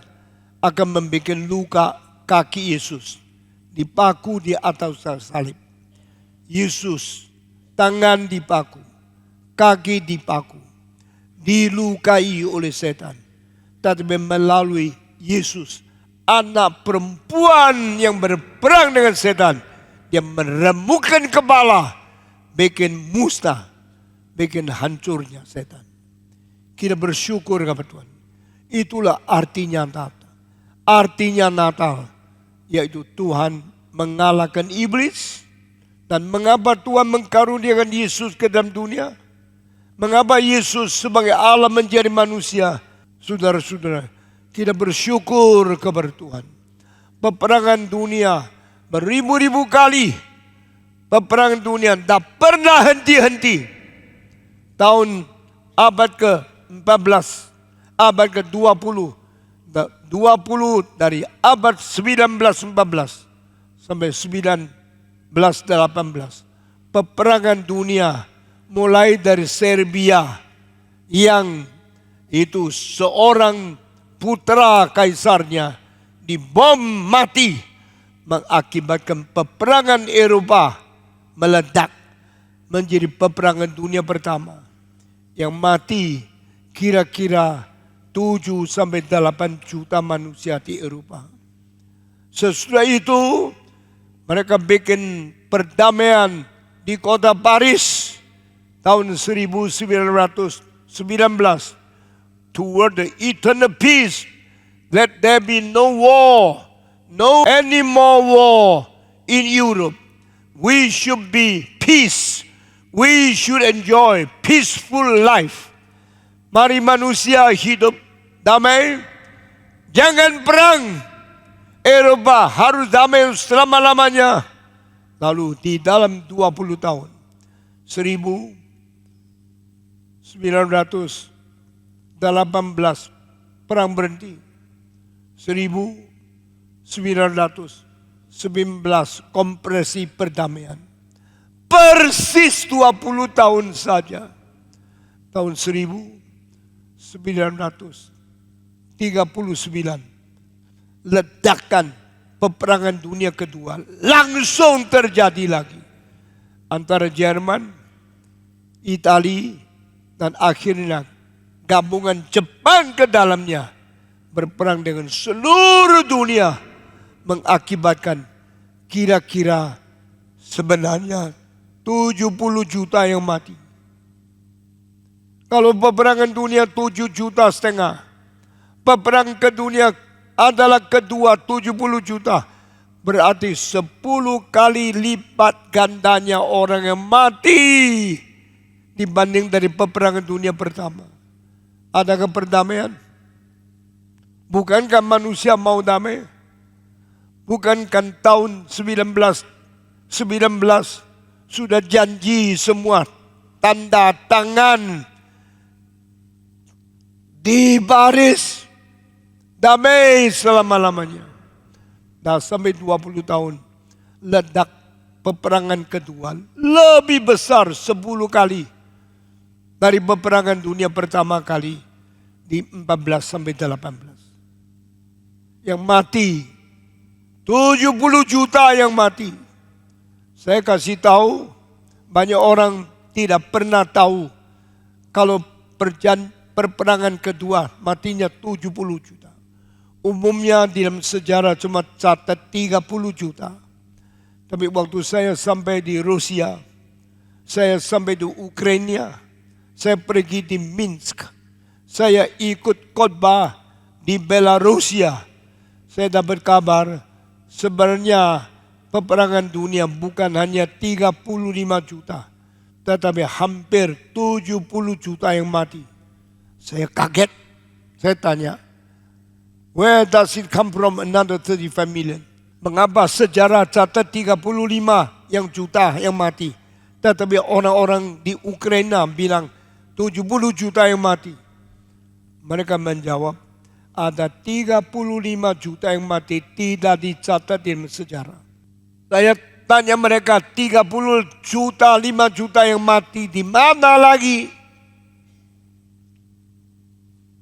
akan membuat luka kaki Yesus, dipaku di atas salib. Yesus tangan dipaku, kaki dipaku, dilukai oleh setan. Tetapi melalui Yesus, anak perempuan yang berperang dengan setan, dia meremukkan kepala, bikin musnah, bikin hancurnya setan. Kita bersyukur kepada Tuhan. Itulah artinya Natal. Artinya Natal, yaitu Tuhan mengalahkan iblis. Dan mengapa Tuhan mengkaruniakan Yesus ke dalam dunia? Mengapa Yesus sebagai Allah menjadi manusia? Saudara-saudara, kita bersyukur kepada Tuhan. Peperangan dunia beribu-ribu kali. Peperangan dunia tak pernah henti-henti. Tahun abad ke-14, abad ke-20, 20 dari abad 1914 sampai 1918. Peperangan dunia mulai dari Serbia yang itu seorang putra kaisarnya dibom mati, mengakibatkan peperangan Eropa meledak menjadi peperangan dunia pertama yang mati kira-kira 7 sampai 8 juta manusia di Eropa. Sesudah itu mereka bikin perdamaian di kota Paris tahun 1919. Toward the eternal peace, let there be no war, no any more war in Europe. We should be peace. We should enjoy peaceful life. Mari manusia hidup damai, jangan perang. Eropa harus damai selama-lamanya. Lalu di dalam 20 tahun, 1918 perang berhenti. 1919 kompresi perdamaian. Persis 20 tahun saja. Tahun 1939 ledakan peperangan dunia kedua langsung terjadi lagi antara Jerman, Italia, dan akhirnya gabungan Jepang ke dalamnya berperang dengan seluruh dunia, mengakibatkan kira-kira sebenarnya 70 juta yang mati. Kalau peperangan dunia 7,5 juta, peperangan ke dunia adalah kedua 70 juta. Berarti 10 kali lipat gandanya orang yang mati dibanding dari peperangan dunia pertama. Adakah perdamaian? Bukankah manusia mau damai? Bukankah tahun 1919 sudah janji semua, tanda tangan di baris damai selama-lamanya. Nah, sampai 20 tahun ledak peperangan kedua lebih besar 10 kali dari peperangan dunia pertama kali di 14 sampai 18. Yang mati 70 juta yang mati. Saya kasih tahu, banyak orang tidak pernah tahu kalau perperangan kedua matinya 70 juta. Umumnya dalam sejarah cuma catat 30 juta. Tapi waktu saya sampai di Rusia, saya sampai di Ukraina, saya pergi di Minsk, saya ikut khotbah di Belarusia, saya dapat kabar sebenarnya peperangan dunia bukan hanya 35 juta, tetapi hampir 70 juta yang mati. Saya kaget, saya tanya, where does it come from another 35 million? Mengapa sejarah catat 35 yang juta yang mati, tetapi orang-orang di Ukraina bilang 70 juta yang mati? Mereka menjawab, ada 35 juta yang mati tidak dicatat dalam sejarah. Saya tanya mereka, 30 juta, 5 juta yang mati di mana lagi?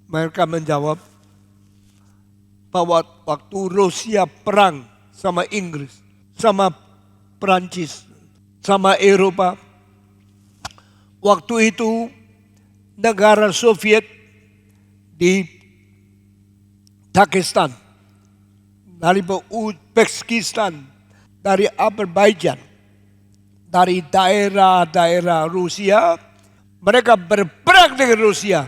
Mereka menjawab, bahwa waktu Rusia perang sama Inggris, sama Perancis, sama Eropa, Waktu itu negara Soviet di Dagestan, dari Uzbekistan, dari Azerbaijan, dari daerah-daerah Rusia, mereka berperang dengan Rusia,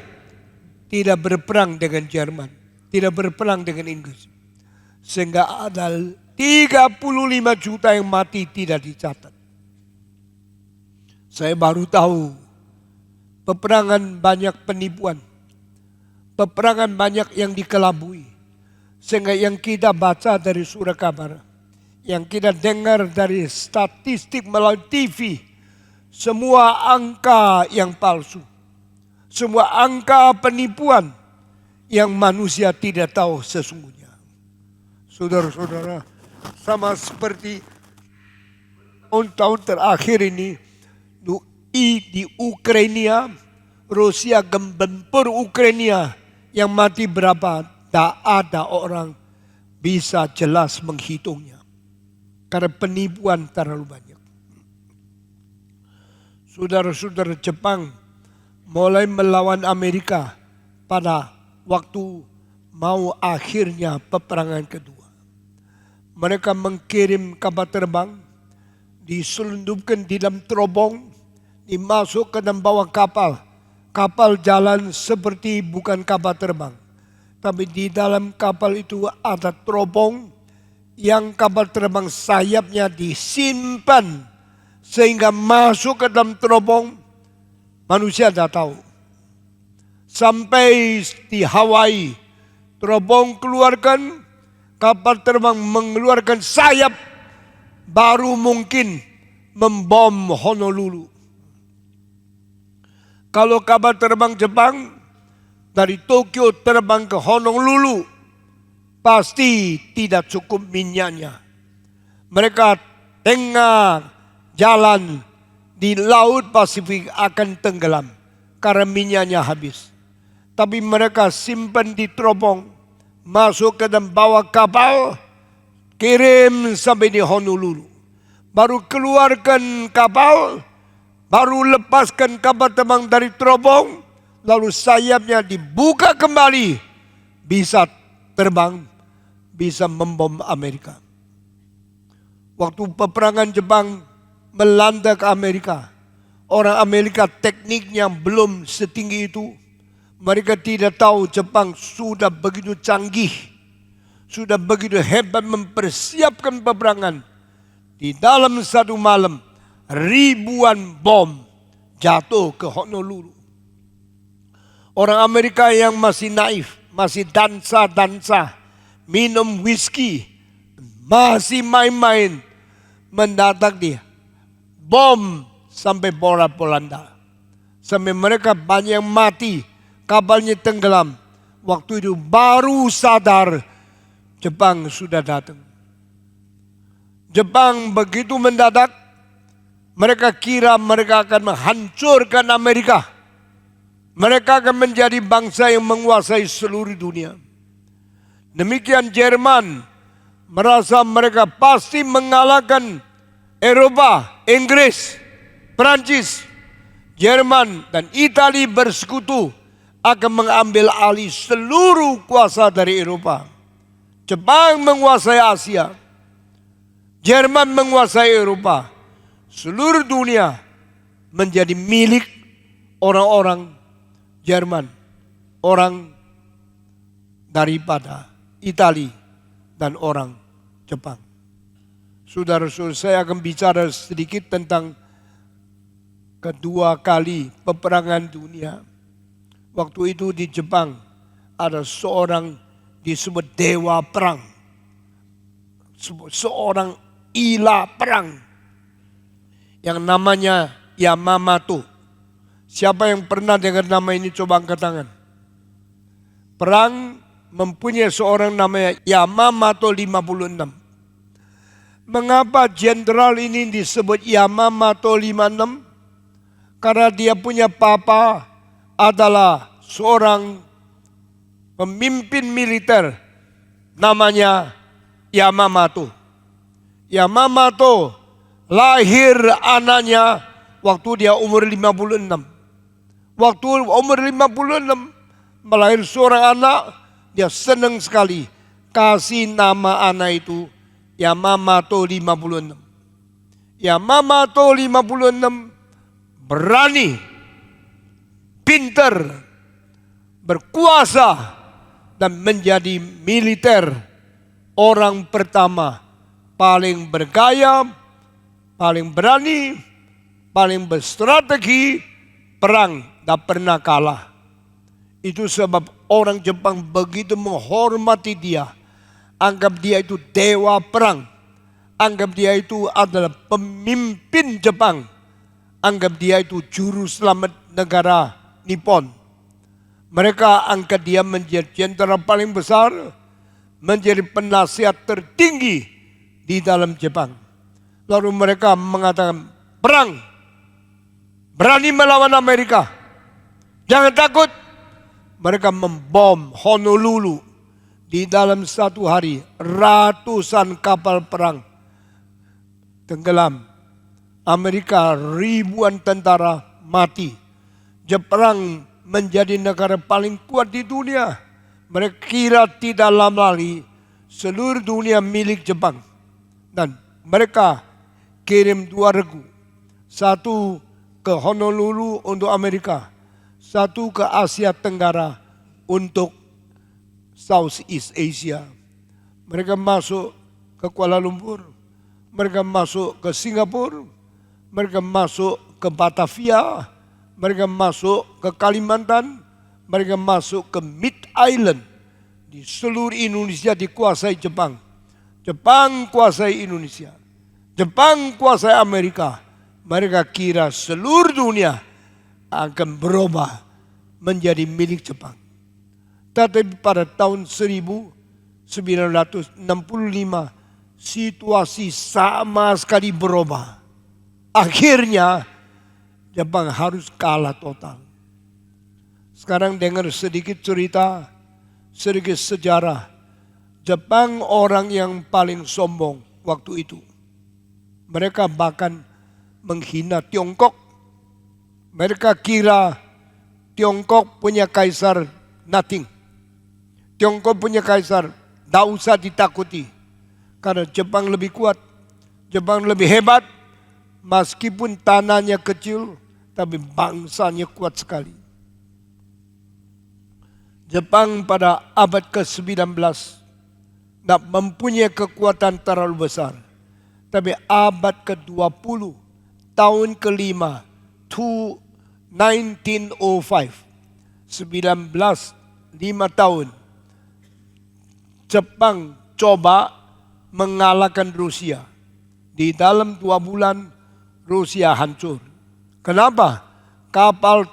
tidak berperang dengan Jerman, tidak berperang dengan Inggris. Sehingga ada 35 juta yang mati tidak dicatat. Saya baru tahu peperangan banyak penipuan, peperangan banyak yang dikelabui. Sehingga yang kita baca dari surat kabar, yang kita dengar dari statistik melalui TV, semua angka yang palsu, semua angka penipuan yang manusia tidak tahu sesungguhnya. Saudara-saudara, sama seperti tahun-tahun terakhir ini di Ukraina, Rusia gempur Ukraina, yang mati berapa? Tak ada orang bisa jelas menghitungnya. Karena penipuan terlalu banyak. Saudara-saudara, Jepang mulai melawan Amerika pada waktu mau akhirnya peperangan kedua. Mereka mengirim kapal terbang, diselundupkan di dalam terowong, dimasuk ke dalam bawah kapal. Kapal jalan seperti bukan kapal terbang. Tapi di dalam kapal itu ada terowong yang kapal terbang sayapnya disimpan. Sehingga masuk ke dalam terowong, manusia tidak tahu. Sampai di Hawaii, terowong keluarkan, kapal terbang mengeluarkan sayap, baru mungkin membom Honolulu. Kalau kapal terbang Jepang dari Tokyo terbang ke Honolulu, pasti tidak cukup minyaknya. Mereka tengah jalan di Laut Pasifik akan tenggelam karena minyaknya habis. Tapi mereka simpan di terowong, masuk ke dalam bawah kapal, kirim sampai di Honolulu. Baru keluarkan kapal, baru lepaskan kapal terbang dari terowong, lalu sayapnya dibuka kembali, bisa terbang, bisa membom Amerika. Waktu peperangan Jepang melanda ke Amerika, orang Amerika tekniknya belum setinggi itu. Mereka tidak tahu Jepang sudah begitu canggih, sudah begitu hebat mempersiapkan peperangan. Di dalam satu malam, ribuan bom jatuh ke Honolulu. Orang Amerika yang masih naif, masih dansa-dansa, minum whisky, masih main-main, mendadak dia bom sampai Poland. Sampai mereka banyak yang mati, kapalnya tenggelam. Waktu itu baru sadar Jepang sudah datang. Jepang begitu mendadak, mereka kira mereka akan menghancurkan Amerika. Mereka akan menjadi bangsa yang menguasai seluruh dunia. Demikian Jerman merasa mereka pasti mengalahkan Eropa, Inggris, Perancis. Jerman dan Italia bersekutu akan mengambil alih seluruh kuasa dari Eropa. Jepang menguasai Asia, Jerman menguasai Eropa. Seluruh dunia menjadi milik orang-orang Jerman, orang daripada Italia dan orang Jepang. Saudara-saudara, saya akan bicara sedikit tentang kedua kali peperangan dunia. Waktu itu di Jepang ada seorang disebut dewa perang, seorang ila perang yang namanya Yamamoto. Siapa yang pernah dengar nama ini, coba angkat tangan. Perang mempunyai seorang namanya Yamamoto 56. Mengapa jenderal ini disebut Yamamoto 56? Karena dia punya papa adalah seorang pemimpin militer namanya Yamamoto. Yamamoto lahir anaknya waktu dia umur 56. Waktu umur 56 melahir seorang anak, dia senang sekali kasih nama anak itu Yamamoto 56. Yamamoto 56 berani, pintar, berkuasa, dan menjadi militer orang pertama paling bergaya, paling berani, paling berstrategi perang, tak pernah kalah. Itu sebab orang Jepang begitu menghormati dia. Anggap dia itu dewa perang. Anggap dia itu adalah pemimpin Jepang. Anggap dia itu juru selamat negara Nippon. Mereka angkat dia menjadi jenderal paling besar, menjadi penasihat tertinggi di dalam Jepang. Lalu mereka mengatakan, perang, berani melawan Amerika, jangan takut. Mereka membom Honolulu. Di dalam satu hari, ratusan kapal perang tenggelam. Amerika ribuan tentara mati. Jepang menjadi negara paling kuat di dunia. Mereka kira tidak lama lagi seluruh dunia milik Jepang. Dan mereka kirim 2 regu. Satu ke Honolulu untuk Amerika. Satu ke Asia Tenggara untuk Southeast Asia. Mereka masuk ke Kuala Lumpur. Mereka masuk ke Singapura. Mereka masuk ke Batavia. Mereka masuk ke Kalimantan. Mereka masuk ke Mid Island. Di seluruh Indonesia dikuasai Jepang. Jepang kuasai Indonesia. Jepang kuasai Amerika. Mereka kira seluruh dunia akan berubah menjadi milik Jepang. Tetapi pada tahun 1965 situasi sama sekali berubah. Akhirnya Jepang harus kalah total. Sekarang dengar sedikit cerita, sedikit sejarah. Jepang orang yang paling sombong waktu itu. Mereka bahkan menghina Tiongkok. Mereka kira Tiongkok punya kaisar nothing. Tiongkok punya kaisar, tidak usah ditakuti. Karena Jepang lebih kuat, Jepang lebih hebat. Meskipun tanahnya kecil, tapi bangsanya kuat sekali. Jepang pada abad ke-19 tidak mempunyai kekuatan terlalu besar. Tapi abad ke-20, tahun ke-5, 1905, 5 tahun, Jepang coba mengalahkan Rusia. Di dalam 2 bulan Rusia hancur. Kenapa? Kapal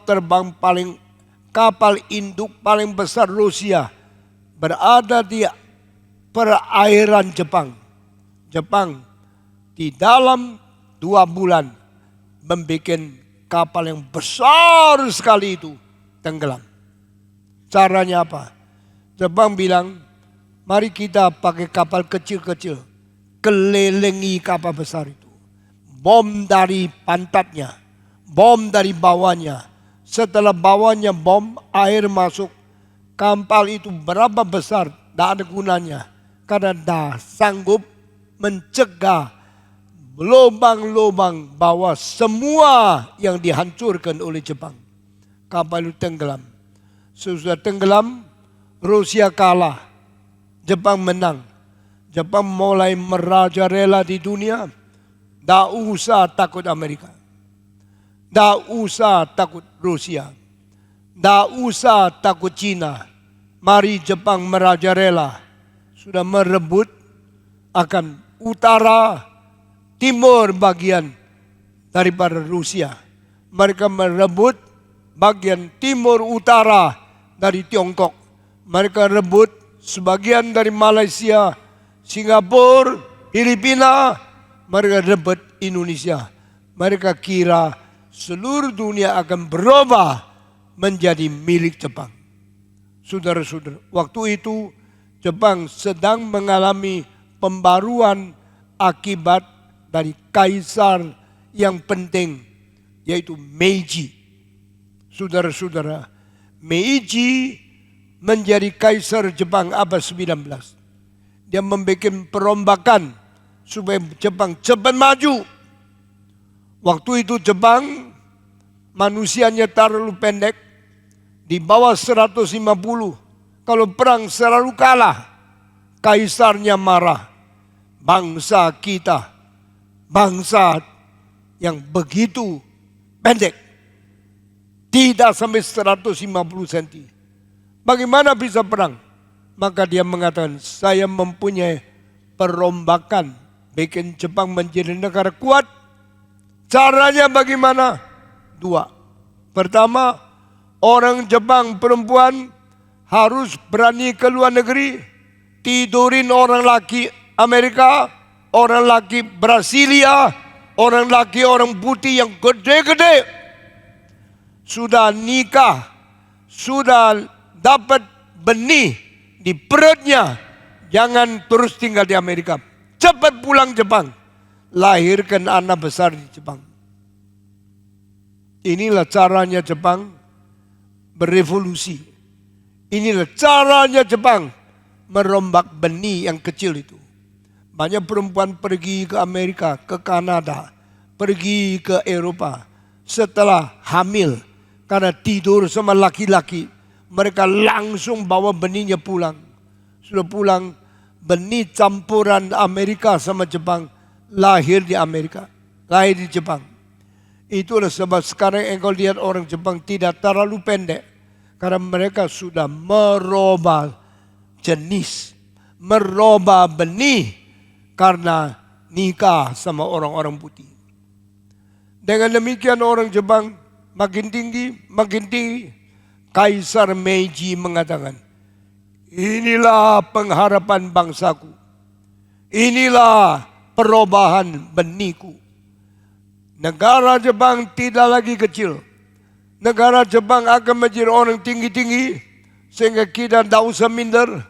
induk paling besar Rusia berada di perairan Jepang. Jepang di dalam 2 bulan membuat kapal yang besar sekali itu tenggelam. Caranya apa? Jepang bilang, mari kita pakai kapal kecil-kecil, kelilingi kapal besar itu. Bom dari pantatnya, bom dari bawahnya. Setelah bawahnya bom, air masuk. Kapal itu berapa besar, tidak ada gunanya. Karena dah sanggup mencegah lubang-lubang bawah semua yang dihancurkan oleh Jepang. Kapal itu tenggelam. Sesudah tenggelam, Rusia kalah. Jepang menang. Jepang mulai merajalela di dunia. Tak usah takut Amerika. Tak usah takut Rusia. Tak usah takut Cina. Mari Jepang merajalela. Sudah merebut akan utara, timur bagian daripada Rusia. Mereka merebut bagian timur utara dari Tiongkok. Mereka rebut sebagian dari Malaysia, Singapura, Filipina. Mereka rebut Indonesia. Mereka kira seluruh dunia akan berubah menjadi milik Jepang. Saudara-saudara, waktu itu Jepang sedang mengalami pembaruan akibat dari kaisar yang penting, yaitu Meiji. Saudara-saudara, Meiji menjadi kaisar Jepang abad 19. Dia membuat perombakan supaya Jepang cepat maju. Waktu itu Jepang manusianya terlalu pendek, di bawah 150. Kalau perang selalu kalah. Kaisarnya marah. Bangsa kita, bangsa yang begitu pendek, tidak sampai 150 cm. Bagaimana bisa perang? Maka dia mengatakan, saya mempunyai perombakan bikin Jepang menjadi negara kuat. Caranya bagaimana? Dua. Pertama, orang Jepang perempuan harus berani ke luar negeri, tidurin orang laki Amerika, orang laki Brasilia, orang laki orang putih yang gede-gede. Sudah nikah, sudah dapat benih di perutnya, jangan terus tinggal di Amerika. Cepat pulang Jepang, lahirkan anak besar di Jepang. Inilah caranya Jepang berevolusi. Inilah caranya Jepang merombak benih yang kecil itu. Banyak perempuan pergi ke Amerika, ke Kanada, pergi ke Eropa. Setelah hamil, karena tidur sama laki-laki, mereka langsung bawa benihnya pulang. Sudah pulang, benih campuran Amerika sama Jepang, lahir di Amerika, lahir di Jepang. Itulah sebab sekarang engkau lihat orang Jepang tidak terlalu pendek. Karena mereka sudah merubah jenis, merubah benih karena nikah sama orang-orang putih. Dengan demikian orang Jepang makin tinggi, makin tinggi. Kaisar Meiji mengatakan, inilah pengharapan bangsaku. Inilah perubahan benihku. Negara Jepang tidak lagi kecil. Negara Jepang akan menjadi orang tinggi-tinggi. Sehingga kita tidak usah minder.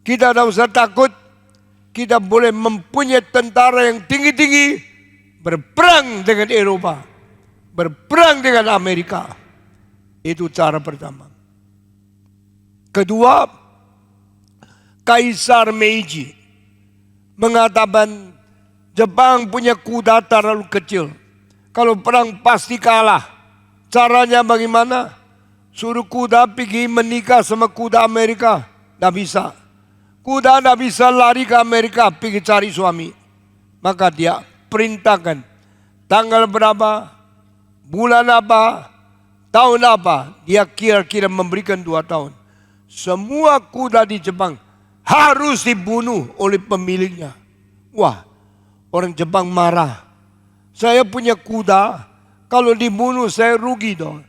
Kita tidak usah takut. Kita boleh mempunyai tentara yang tinggi-tinggi. Berperang dengan Eropa. Berperang dengan Amerika. Itu cara pertama. Kedua, Kaisar Meiji mengatakan Jepang punya kuda terlalu kecil. Kalau perang pasti kalah. Caranya bagaimana? Suruh kuda pergi menikah sama kuda Amerika. Tidak bisa. Kuda tidak bisa lari ke Amerika pergi cari suami. Maka dia perintahkan tanggal berapa, bulan apa, tahun apa. Dia kira-kira memberikan 2 tahun. Semua kuda di Jepang harus dibunuh oleh pemiliknya. Wah, orang Jepang marah. Saya punya kuda, kalau dibunuh saya rugi dong.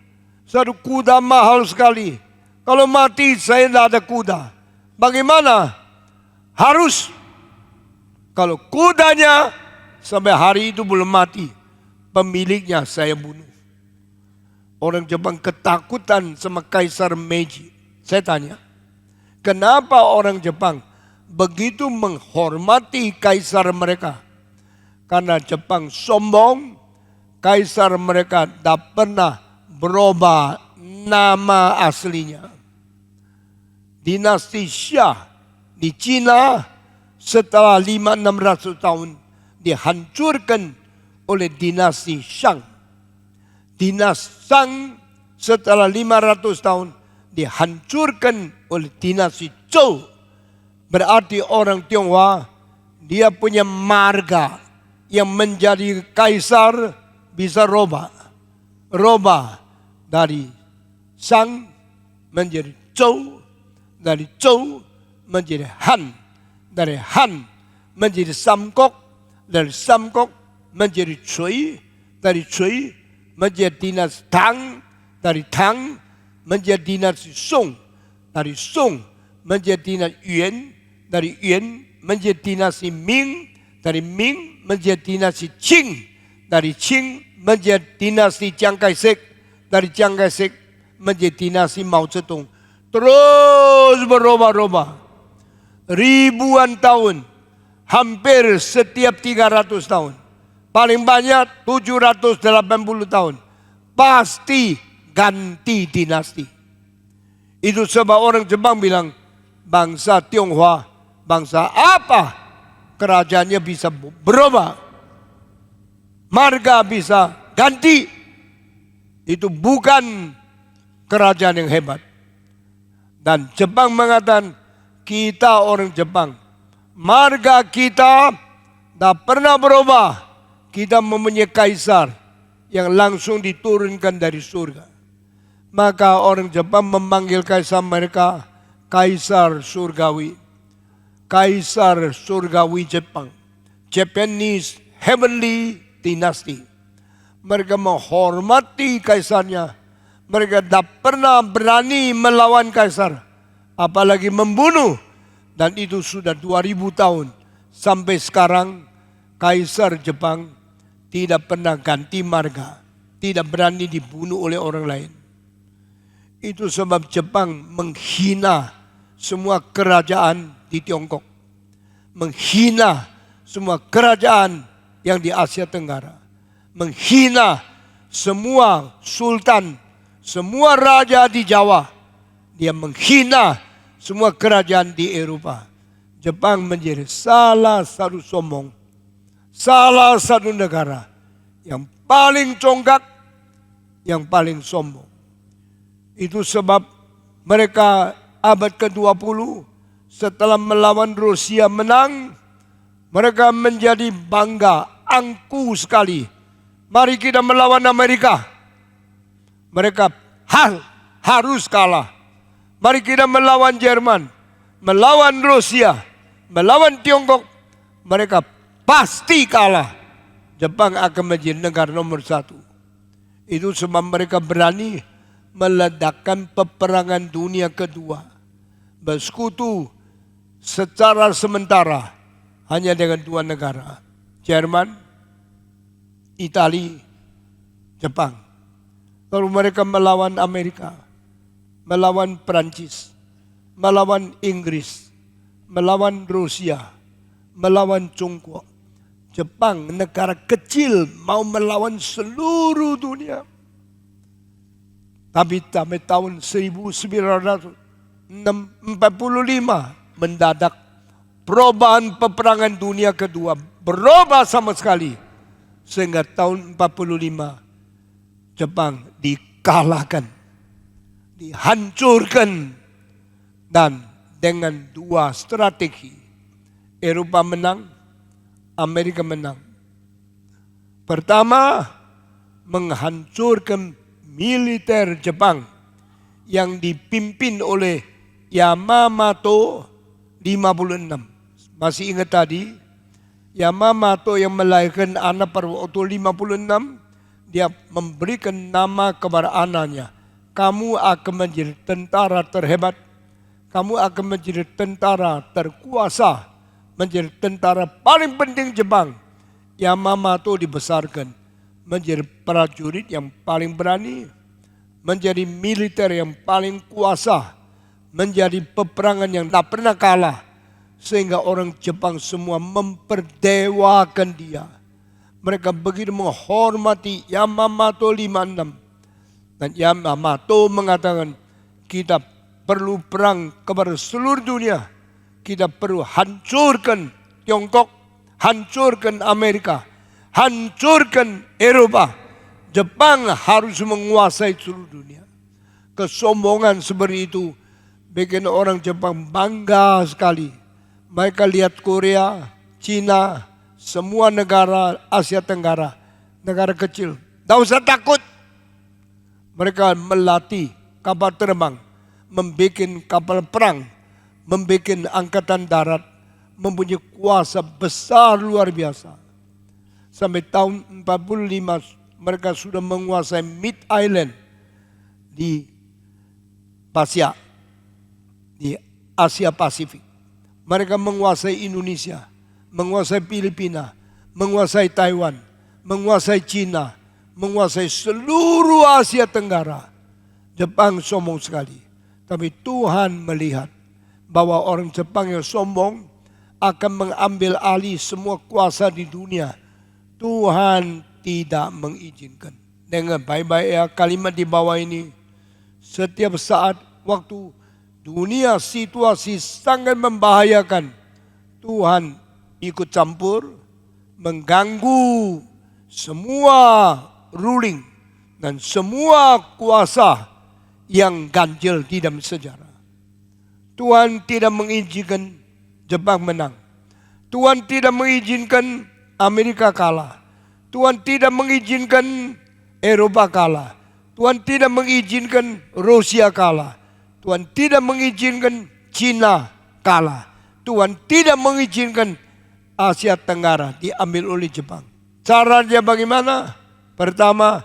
Satu kuda mahal sekali. Kalau mati saya tidak ada kuda. Bagaimana? Harus. Kalau kudanya sampai hari itu belum mati, pemiliknya saya bunuh. Orang Jepang ketakutan sama Kaisar Meiji. Saya tanya, kenapa orang Jepang begitu menghormati kaisar mereka? Karena Jepang sombong, kaisar mereka tidak pernah berubah nama aslinya. Dinasti Shah di Cina setelah 500-600 tahun dihancurkan oleh dinasti Shang. Dinasti Shang setelah 500 tahun dihancurkan oleh dinasti Zhou. Berarti orang Tionghoa dia punya marga yang menjadi kaisar bisa robah dari Shang menjadi Zhou, dari Zhou menjadi Han, dari Han menjadi Samkok, dari Samkok menjadi Cui, dari Cui menjadi dinasti Tang, dari Tang menjadi dinasti Song, dari Song menjadi dinasti Yuan, dari Yuan menjadi dinasti Ming, dari Ming menjadi dinasti Qing, dari Qing menjadi dinasti Chiang Kai-shek, dari Chiang Kai-shek menjadi dinasti Mao Zedong. Terus berubah-ubah. Ribuan tahun, hampir setiap 300 tahun. paling banyak 780 tahun. Pasti ganti dinasti. Itu sebab orang Jepang bilang, bangsa Tionghoa, bangsa apa? Kerajaannya bisa berubah. Marga bisa ganti. Itu bukan kerajaan yang hebat. Dan Jepang mengatakan, kita orang Jepang, marga kita tak pernah berubah. Kita mempunyai kaisar yang langsung diturunkan dari surga. Maka orang Jepang memanggil kaisar mereka kaisar surgawi. Kaisar surgawi Jepang. Japanese Heavenly Dynasty. Mereka menghormati kaisarnya. Mereka tak pernah berani melawan kaisar. Apalagi membunuh. Dan itu sudah 2000 tahun. Sampai sekarang kaisar Jepang tidak pernah ganti marga. Tidak berani dibunuh oleh orang lain. Itu sebab Jepang menghina semua kerajaan di Tiongkok. Menghina semua kerajaan yang di Asia Tenggara. Menghina semua sultan, semua raja di Jawa. Dia menghina semua kerajaan di Eropa. Jepang menjadi salah satu sombong. Salah satu negara yang paling congkak, yang paling sombong. Itu sebab mereka abad ke-20 setelah melawan Rusia menang, mereka menjadi bangga, angkuh sekali. Mari kita melawan Amerika. Mereka harus kalah. Mari kita melawan Jerman, melawan Rusia, melawan Tiongkok. Mereka pasti kalah. Jepang akan menjadi negara nomor 1. Itu sebab mereka berani meledakkan peperangan dunia kedua. Bersekutu secara sementara hanya dengan 2 negara. Jerman, Italia, Jepang. Lalu mereka melawan Amerika, melawan Perancis, melawan Inggris, melawan Rusia, melawan Tiongkok. Jepang negara kecil mau melawan seluruh dunia. Tapi sampai tahun 1945 mendadak perubahan peperangan dunia kedua berubah sama sekali. Sehingga tahun 45 Jepang dikalahkan, dihancurkan. Dan dengan 2 strategi, Eropa menang, Amerika menang. Pertama, menghancurkan militer Jepang yang dipimpin oleh Yamamoto 56. Masih ingat tadi? Yamamoto yang melahirkan anak pada waktu 56, dia memberikan nama kepada anaknya. Kamu akan menjadi tentara terhebat. Kamu akan menjadi tentara terkuasa. Menjadi tentara paling penting Jepang. Yamamoto dibesarkan menjadi prajurit yang paling berani, menjadi militer yang paling kuasa, menjadi peperangan yang tak pernah kalah. Sehingga orang Jepang semua memperdewakan dia. Mereka begitu menghormati Yamamoto 56. Dan Yamamoto mengatakan, kita perlu perang kepada seluruh dunia. Kita perlu hancurkan Tiongkok, hancurkan Amerika, hancurkan Eropa. Jepang harus menguasai seluruh dunia. Kesombongan seperti itu bikin orang Jepang bangga sekali. Mereka lihat Korea, Cina, semua negara Asia Tenggara, negara kecil. Tidak usah takut. Mereka melatih kapal terbang, membuat kapal perang, membuat angkatan darat, mempunyai kuasa besar luar biasa. Sampai tahun 45 mereka sudah menguasai Mid Island di Pasifik, di Asia Pasifik. Mereka menguasai Indonesia, menguasai Filipina, menguasai Taiwan, menguasai Cina, menguasai seluruh Asia Tenggara. Jepang sombong sekali. Tapi Tuhan melihat bahwa orang Jepang yang sombong akan mengambil alih semua kuasa di dunia. Tuhan tidak mengizinkan. Dengar baik-baik ya kalimat di bawah ini. Setiap saat waktu dunia situasi sangat membahayakan, Tuhan ikut campur, mengganggu semua ruling dan semua kuasa yang ganjil di dalam sejarah. Tuhan tidak mengizinkan Jepang menang. Tuhan tidak mengizinkan Amerika kalah. Tuhan tidak mengizinkan Eropa kalah. Tuhan tidak mengizinkan Rusia kalah. Tuhan tidak mengizinkan Cina kalah. Tuhan tidak mengizinkan Asia Tenggara diambil oleh Jepang. Caranya bagaimana? Pertama,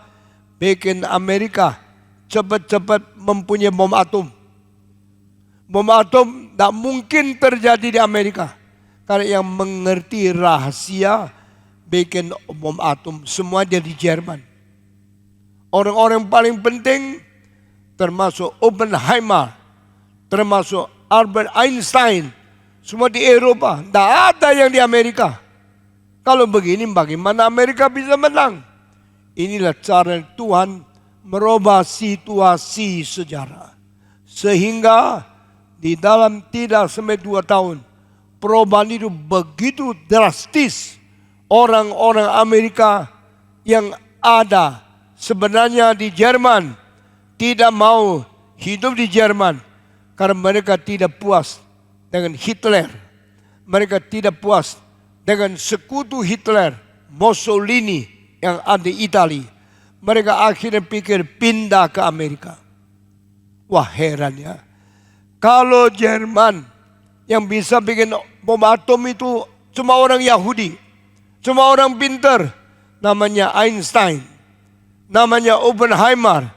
bikin Amerika cepat-cepat mempunyai bom atom. Bom atom tidak mungkin terjadi di Amerika. Karena yang mengerti rahasia bikin bom atom semua dia di Jerman. Orang-orang paling penting termasuk Oppenheimer, termasuk Albert Einstein, semua di Eropa. Tidak ada yang di Amerika. Kalau begini bagaimana Amerika bisa menang? Inilah cara Tuhan merubah situasi sejarah. Sehingga di dalam tidak sampai 2 tahun, perubahan itu begitu drastis. Orang-orang Amerika yang ada sebenarnya di Jerman tidak mau hidup di Jerman karena mereka tidak puas dengan Hitler. Mereka tidak puas dengan sekutu Hitler, Mussolini yang ada di Italia. Mereka akhirnya pikir pindah ke Amerika. Wah, heran ya. Kalau Jerman yang bisa bikin bom atom itu cuma orang Yahudi, cuma orang pintar, namanya Einstein, namanya Oppenheimer.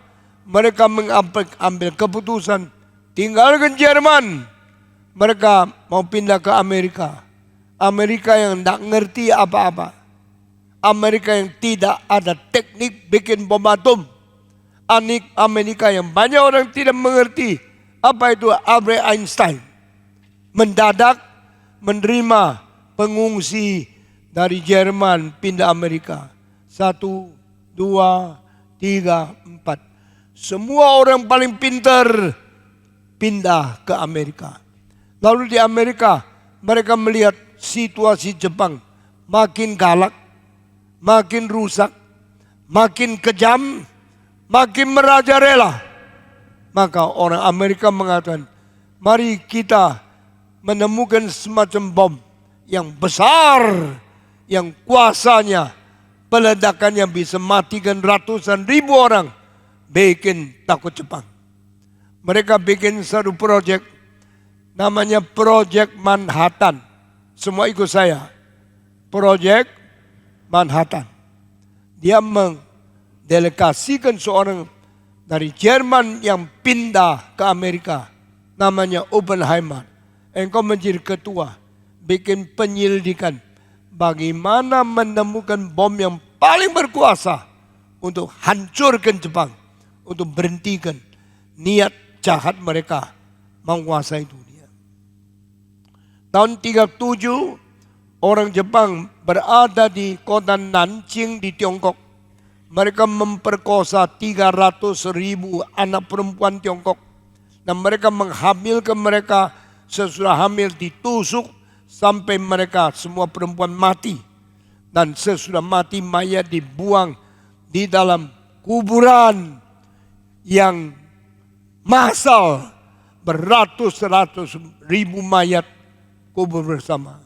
Mereka mengambil keputusan tinggalkan Jerman. Mereka mau pindah ke Amerika. Amerika yang tidak ngerti apa-apa. Amerika yang tidak ada teknik bikin bom atom. Amerika yang banyak orang tidak mengerti apa itu Albert Einstein. Mendadak menerima pengungsi dari Jerman pindah Amerika. 1, 2, 3, 4. Semua orang paling pintar pindah ke Amerika. Lalu di Amerika mereka melihat situasi Jepang makin galak, makin rusak, makin kejam, makin merajalela. Maka orang Amerika mengatakan, mari kita menemukan semacam bom yang besar, yang kuasanya, peledakannya bisa matikan ratusan ribu orang. Bikin takut Jepang. Mereka bikin satu proyek, namanya Proyek Manhattan. Semua ikut saya. Proyek Manhattan. Dia mendelegasikan seorang dari Jerman yang pindah ke Amerika. Namanya Oppenheimer. Engkau menjadi ketua. Bikin penyelidikan. Bagaimana menemukan bom yang paling berkuasa. Untuk hancurkan Jepang. Untuk berhentikan niat jahat mereka menguasai dunia. Tahun 37 orang Jepang berada di kota Nanjing di Tiongkok. Mereka memperkosa 300.000 anak perempuan Tiongkok. Dan mereka menghamilkan mereka, sesudah hamil ditusuk sampai mereka semua perempuan mati. Dan sesudah mati mayat dibuang di dalam kuburan yang massal, beratus-ratus ribu mayat kubur bersama.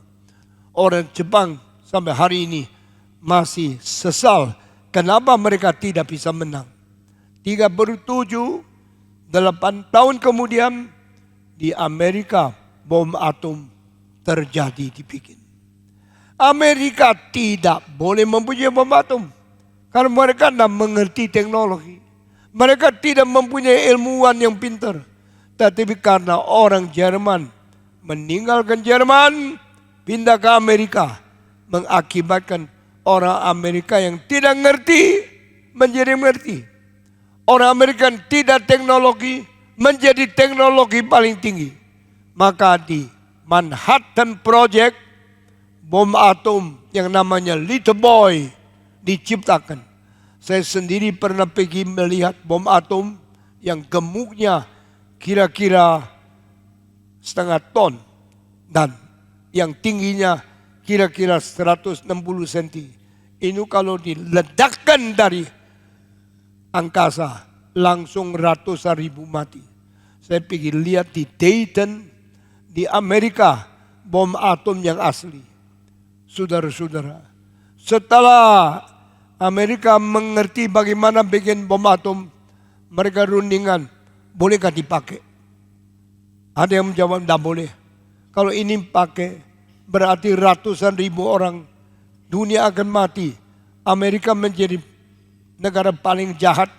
Orang Jepang sampai hari ini masih sesal kenapa mereka tidak bisa menang. 37, 8 tahun kemudian di Amerika bom atom terjadi dibikin. Amerika tidak boleh mempunyai bom atom karena mereka tidak mengerti teknologi. Mereka tidak mempunyai ilmuwan yang pintar. Tetapi karena orang Jerman meninggalkan Jerman, pindah ke Amerika, mengakibatkan orang Amerika yang tidak ngerti menjadi mengerti. Orang Amerika yang tidak teknologi menjadi teknologi paling tinggi. Maka di Manhattan Project, bom atom yang namanya Little Boy diciptakan. Saya sendiri pernah pergi melihat bom atom yang gemuknya kira-kira setengah ton dan yang tingginya kira-kira 160 cm. Ini kalau diledakkan dari angkasa langsung ratusan ribu mati. Saya pergi lihat di Dayton, di Amerika, bom atom yang asli. Saudara-saudara, setelah Amerika mengerti bagaimana bikin bom atom, mereka rundingan, bolehkah dipakai? Ada yang menjawab, tidak boleh. Kalau ini pakai, berarti ratusan ribu orang, dunia akan mati. Amerika menjadi negara paling jahat,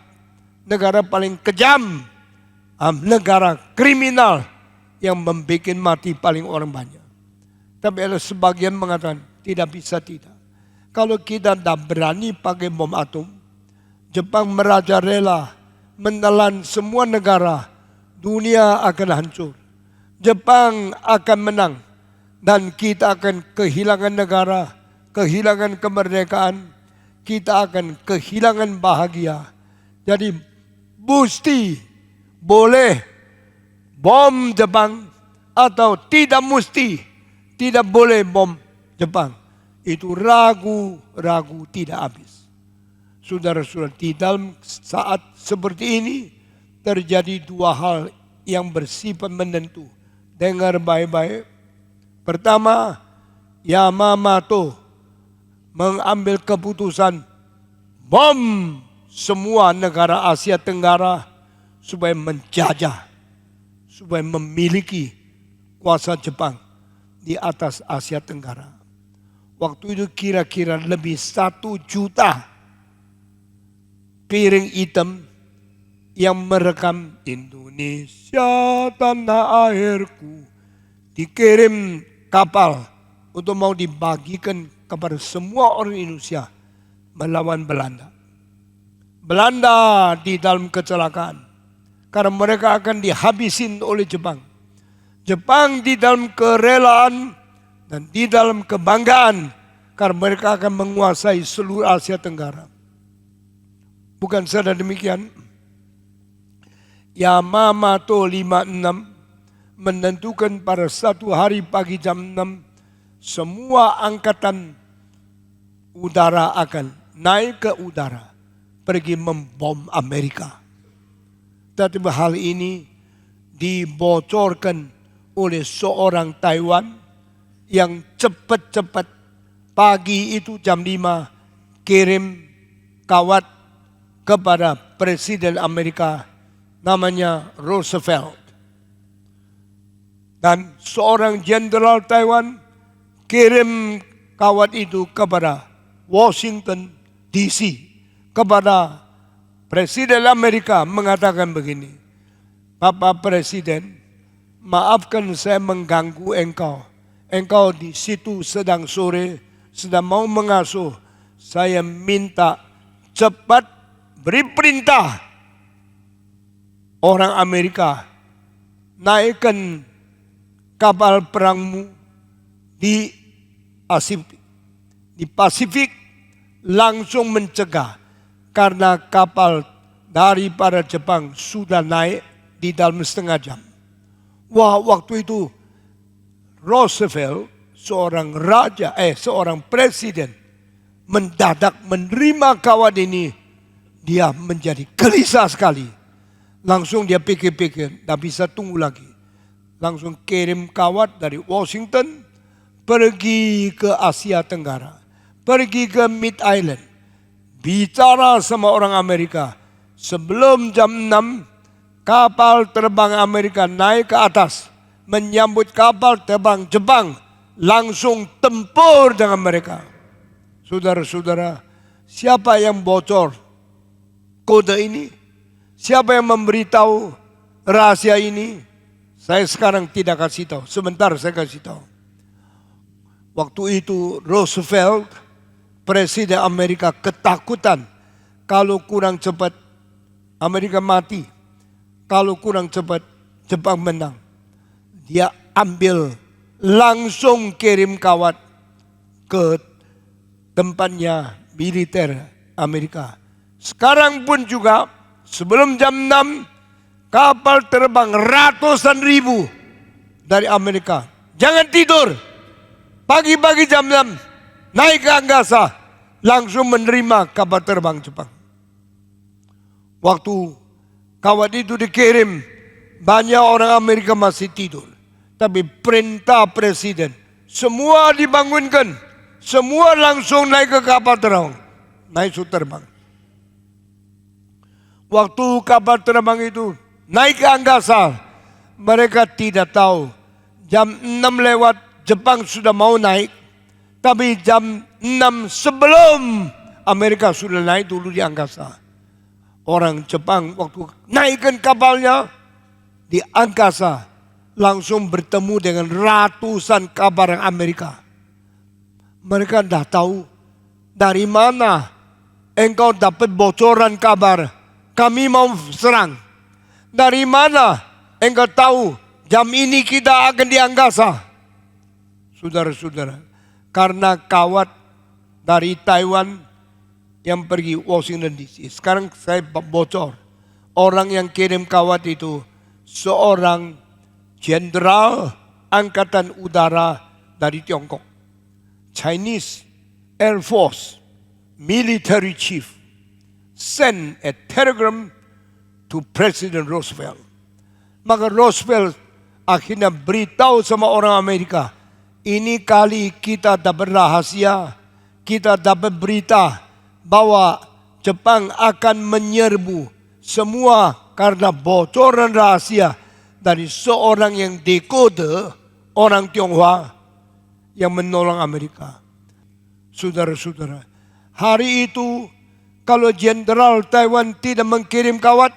negara paling kejam, negara kriminal yang membuat mati paling orang banyak. Tapi ada sebagian mengatakan, tidak bisa tidak. Kalau kita tidak berani pakai bom atom, Jepang merajalela menelan semua negara, dunia akan hancur. Jepang akan menang dan kita akan kehilangan negara, kehilangan kemerdekaan, kita akan kehilangan bahagia. Jadi mesti boleh bom Jepang atau tidak mesti, tidak boleh bom Jepang. Itu ragu-ragu tidak habis. Saudara-saudara, di dalam saat seperti ini terjadi dua hal yang bersifat menentu. Dengar baik-baik. Pertama, Yamamoto mengambil keputusan bom semua negara Asia Tenggara supaya menjajah, supaya memiliki kuasa Jepang di atas Asia Tenggara. Waktu itu kira-kira lebih 1 juta piring hitam yang merekam Indonesia tanah airku dikirim kapal untuk mau dibagikan kepada semua orang Indonesia melawan Belanda. Belanda di dalam kecelakaan karena mereka akan dihabisin oleh Jepang. Jepang di dalam kerelaan dan di dalam kebanggaan karena mereka akan menguasai seluruh Asia Tenggara. Bukan saja demikian, Yamamoto 56 menentukan pada satu hari pagi jam 6 semua angkatan udara akan naik ke udara pergi membom Amerika. Tetapi hal ini dibocorkan oleh seorang Taiwan yang cepat-cepat pagi itu jam 5 kirim kawat kepada Presiden Amerika namanya Roosevelt. Dan seorang jenderal Taiwan kirim kawat itu kepada Washington DC, kepada Presiden Amerika mengatakan begini, Bapak Presiden, maafkan saya mengganggu engkau. Engkau di situ sedang sore, sedang mau mengasuh. Saya minta cepat beri perintah orang Amerika naikkan kapal perangmu di Pasifik langsung mencegah karena kapal daripada Jepang sudah naik di dalam setengah jam. Wah, waktu itu Roosevelt, seorang presiden, mendadak menerima kawat ini, dia menjadi gelisah sekali. Langsung dia pikir-pikir, tidak bisa tunggu lagi. Langsung kirim kawat dari Washington, pergi ke Asia Tenggara, pergi ke Mid Island, bicara sama orang Amerika. Sebelum jam 6, kapal terbang Amerika naik ke atas, menyambut kapal terbang Jepang, langsung tempur dengan mereka. Saudara-saudara, siapa yang bocor kode ini? Siapa yang memberitahu rahasia ini? Saya sekarang tidak kasih tahu, sebentar saya kasih tahu. Waktu itu Roosevelt, Presiden Amerika, ketakutan kalau kurang cepat Amerika mati, kalau kurang cepat Jepang menang. Dia ambil langsung kirim kawat ke tempatnya militer Amerika. Sekarang pun juga sebelum jam 6 kapal terbang ratusan ribu dari Amerika. Jangan tidur. Pagi-pagi jam 6 naik ke angkasa, langsung menerima kapal terbang Jepang. Waktu kawat itu dikirim, banyak orang Amerika masih tidur. Tapi perintah presiden, semua dibangunkan. Semua langsung naik ke kapal terbang. Naik terbang. Waktu kapal terbang itu naik ke angkasa, mereka tidak tahu. Jam 6 lewat Jepang sudah mau naik. Tapi jam 6 sebelum Amerika sudah naik dulu di angkasa. Orang Jepang waktu naikkan kapalnya di angkasa langsung bertemu dengan ratusan kabar Amerika. Mereka tidak tahu dari mana engkau dapat bocoran kabar kami mau serang. Dari mana engkau tahu jam ini kita akan di angkasa? Saudara-saudara, karena kawat dari Taiwan yang pergi Washington DC. Sekarang saya bocor. Orang yang kirim kawat itu seorang jenderal angkatan udara dari Tiongkok. Chinese Air Force military chief send a telegram to President Roosevelt. Maka Roosevelt akhirnya beritahu sama orang Amerika, ini kali kita dapat rahasia, kita dapat berita bahwa Jepang akan menyerbu semua karena bocoran rahasia dari seorang yang dekode orang Tionghoa yang menolong Amerika. Saudara-saudara, hari itu kalau jenderal Taiwan tidak mengirim kawat,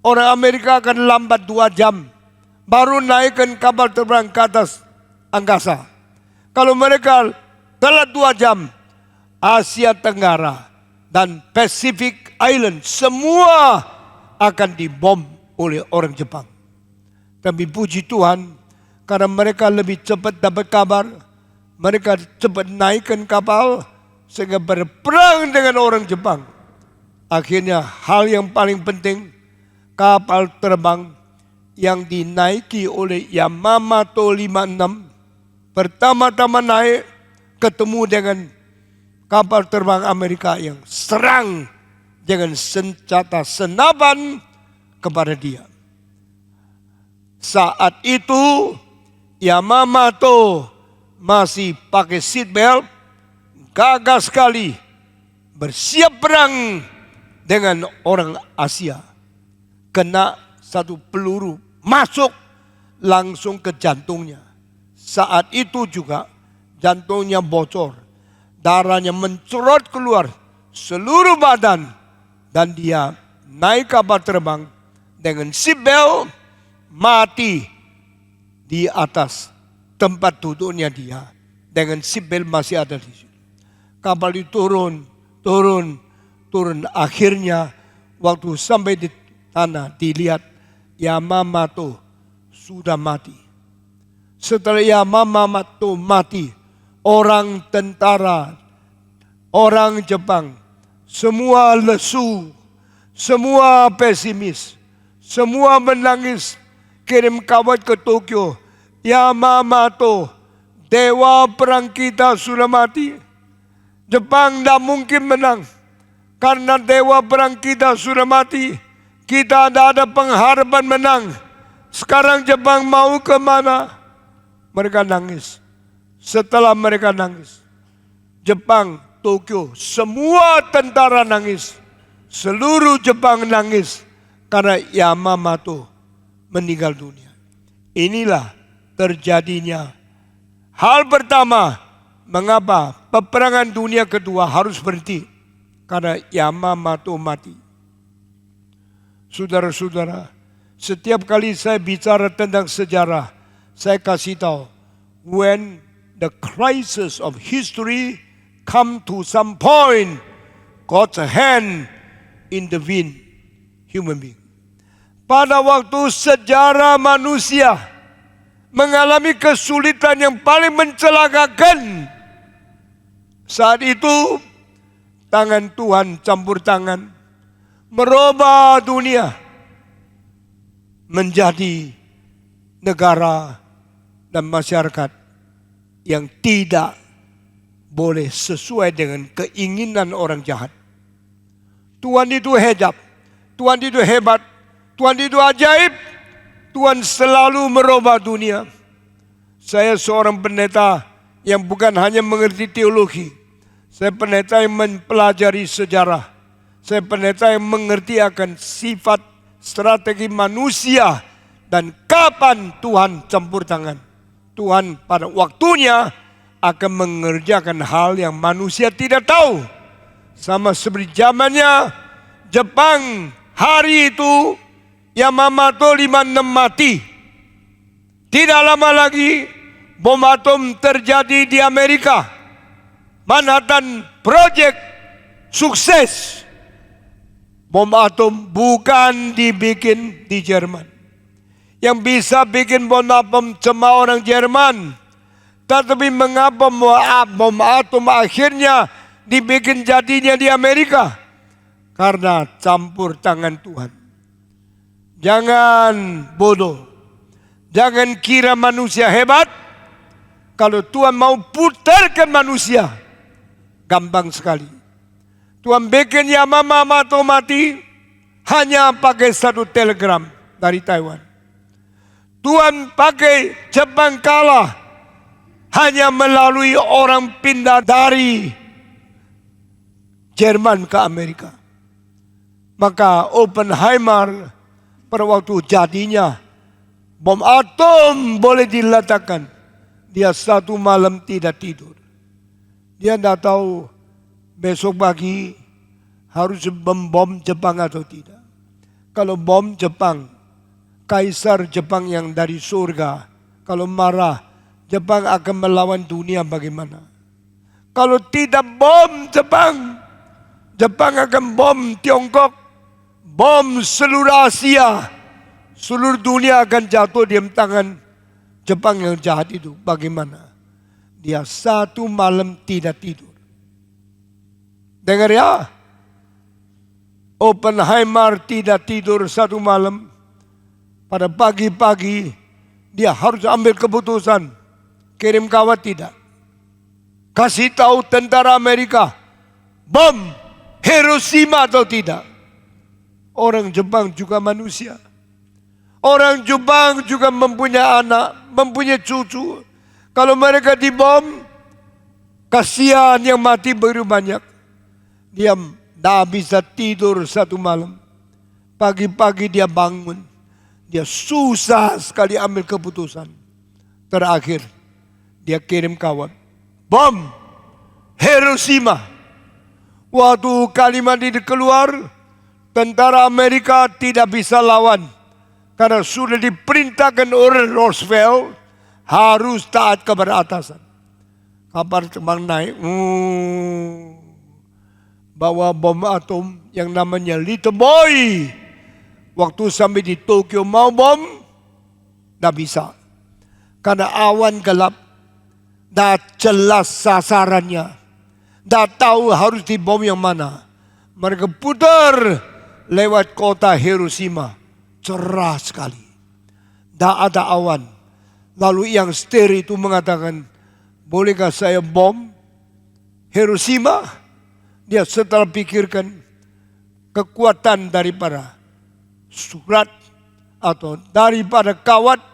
orang Amerika akan lambat 2 jam baru naikkan kapal terbang ke atas angkasa. Kalau mereka telat 2 jam, Asia Tenggara dan Pacific Island semua akan dibom oleh orang Jepang. Tapi puji Tuhan, karena mereka lebih cepat dapat kabar, mereka cepat naikkan kapal sehingga berperang dengan orang Jepang. Akhirnya hal yang paling penting, kapal terbang yang dinaiki oleh Yamamoto 56 pertama-tama naik ketemu dengan kapal terbang Amerika yang serang dengan senjata senapan kepada dia. Saat itu Yamamoto masih pakai seat belt, gagah sekali bersiap perang dengan orang Asia. Kena satu peluru masuk langsung ke jantungnya. Saat itu juga jantungnya bocor, darahnya mencerot keluar seluruh badan, dan dia naik kapal terbang dengan seat belt, mati di atas tempat duduknya dia dengan seat belt masih ada di situ. Kapal itu turun. Akhirnya waktu sampai di tanah dilihat Yamamoto sudah mati. Setelah Yamamoto mati, orang tentara, orang Jepang, semua lesu, semua pesimis, semua menangis, kirim kawat ke Tokyo. Yamamoto, dewa perang kita sudah mati. Jepang tidak mungkin menang. Karena dewa perang kita sudah mati, kita tidak ada pengharapan menang. Sekarang Jepang mau kemana? Mereka nangis. Setelah mereka nangis, Jepang, Tokyo, semua tentara nangis. Seluruh Jepang nangis karena Yamamoto meninggal dunia. Inilah terjadinya hal pertama mengapa peperangan dunia kedua harus berhenti. Karena Yamamoto mati. Saudara-saudara, setiap kali saya bicara tentang sejarah, saya kasih tahu, when the crisis of history come to some point, God's hand in the wind, human being. Pada waktu sejarah manusia mengalami kesulitan yang paling mencelakakan, saat itu tangan Tuhan campur tangan, merubah dunia menjadi negara dan masyarakat yang tidak boleh sesuai dengan keinginan orang jahat. Tuhan itu hebat, Tuhan itu hebat, Tuhan itu ajaib, Tuhan selalu merubah dunia. Saya seorang pendeta yang bukan hanya mengerti teologi, saya pendeta yang mempelajari sejarah, saya pendeta yang mengerti akan sifat strategi manusia dan kapan Tuhan campur tangan. Tuhan pada waktunya akan mengerjakan hal yang manusia tidak tahu. Sama seperti zamannya Jepang hari itu Yamamoto 56 mati. Tidak lama lagi bom atom terjadi di Amerika. Manhattan Project sukses. Bom atom bukan dibikin di Jerman. Yang bisa bikin bom atom cuma orang Jerman. Tetapi mengapa bom atom akhirnya dibikin jadinya di Amerika? Karena campur tangan Tuhan. Jangan bodoh. Jangan kira manusia hebat. Kalau Tuhan mau putarkan manusia, gampang sekali. Tuhan bikin Yamamoto mati hanya pakai satu telegram dari Taiwan. Tuhan pakai Jepang kalah hanya melalui orang pindah dari Jerman ke Amerika. Maka Oppenheimer pada waktu jadinya bom atom boleh diletakkan, dia satu malam tidak tidur. Dia tidak tahu besok pagi harus membom Jepang atau tidak. Kalau bom Jepang, kaisar Jepang yang dari surga, kalau marah, Jepang akan melawan dunia bagaimana? Kalau tidak bom Jepang, Jepang akan bom Tiongkok, bom seluruh Asia, seluruh dunia akan jatuh di tangan Jepang yang jahat itu. Bagaimana? Dia satu malam tidak tidur. Dengar ya, Oppenheimer tidak tidur satu malam. Pada pagi-pagi dia harus ambil keputusan, kirim kawat tidak. Kasih tahu tentara Amerika, bom Hiroshima atau tidak. Orang Jepang juga manusia. Orang Jepang juga mempunyai anak, mempunyai cucu. Kalau mereka dibom, kasihan yang mati begitu banyak. Dia tidak bisa tidur satu malam. Pagi-pagi dia bangun. Dia susah sekali ambil keputusan. Terakhir, dia kirim kawan. Bom Hiroshima. Waktu kalimat itu keluar, tentara Amerika tidak bisa lawan. Karena sudah diperintahkan oleh Roosevelt harus taat kepada atasan. Kabar terbang naik. Bawa bom atom yang namanya Little Boy. Waktu sampai di Tokyo mau bom, tidak bisa. Karena awan gelap, tidak jelas sasarannya. Tidak tahu harus dibom yang mana. Mereka putar lewat kota Hiroshima. Cerah sekali. Tidak ada awan. Lalu yang setir itu mengatakan, bolehkah saya bom Hiroshima? Dia setelah pikirkan kekuatan daripada surat atau daripada kawat.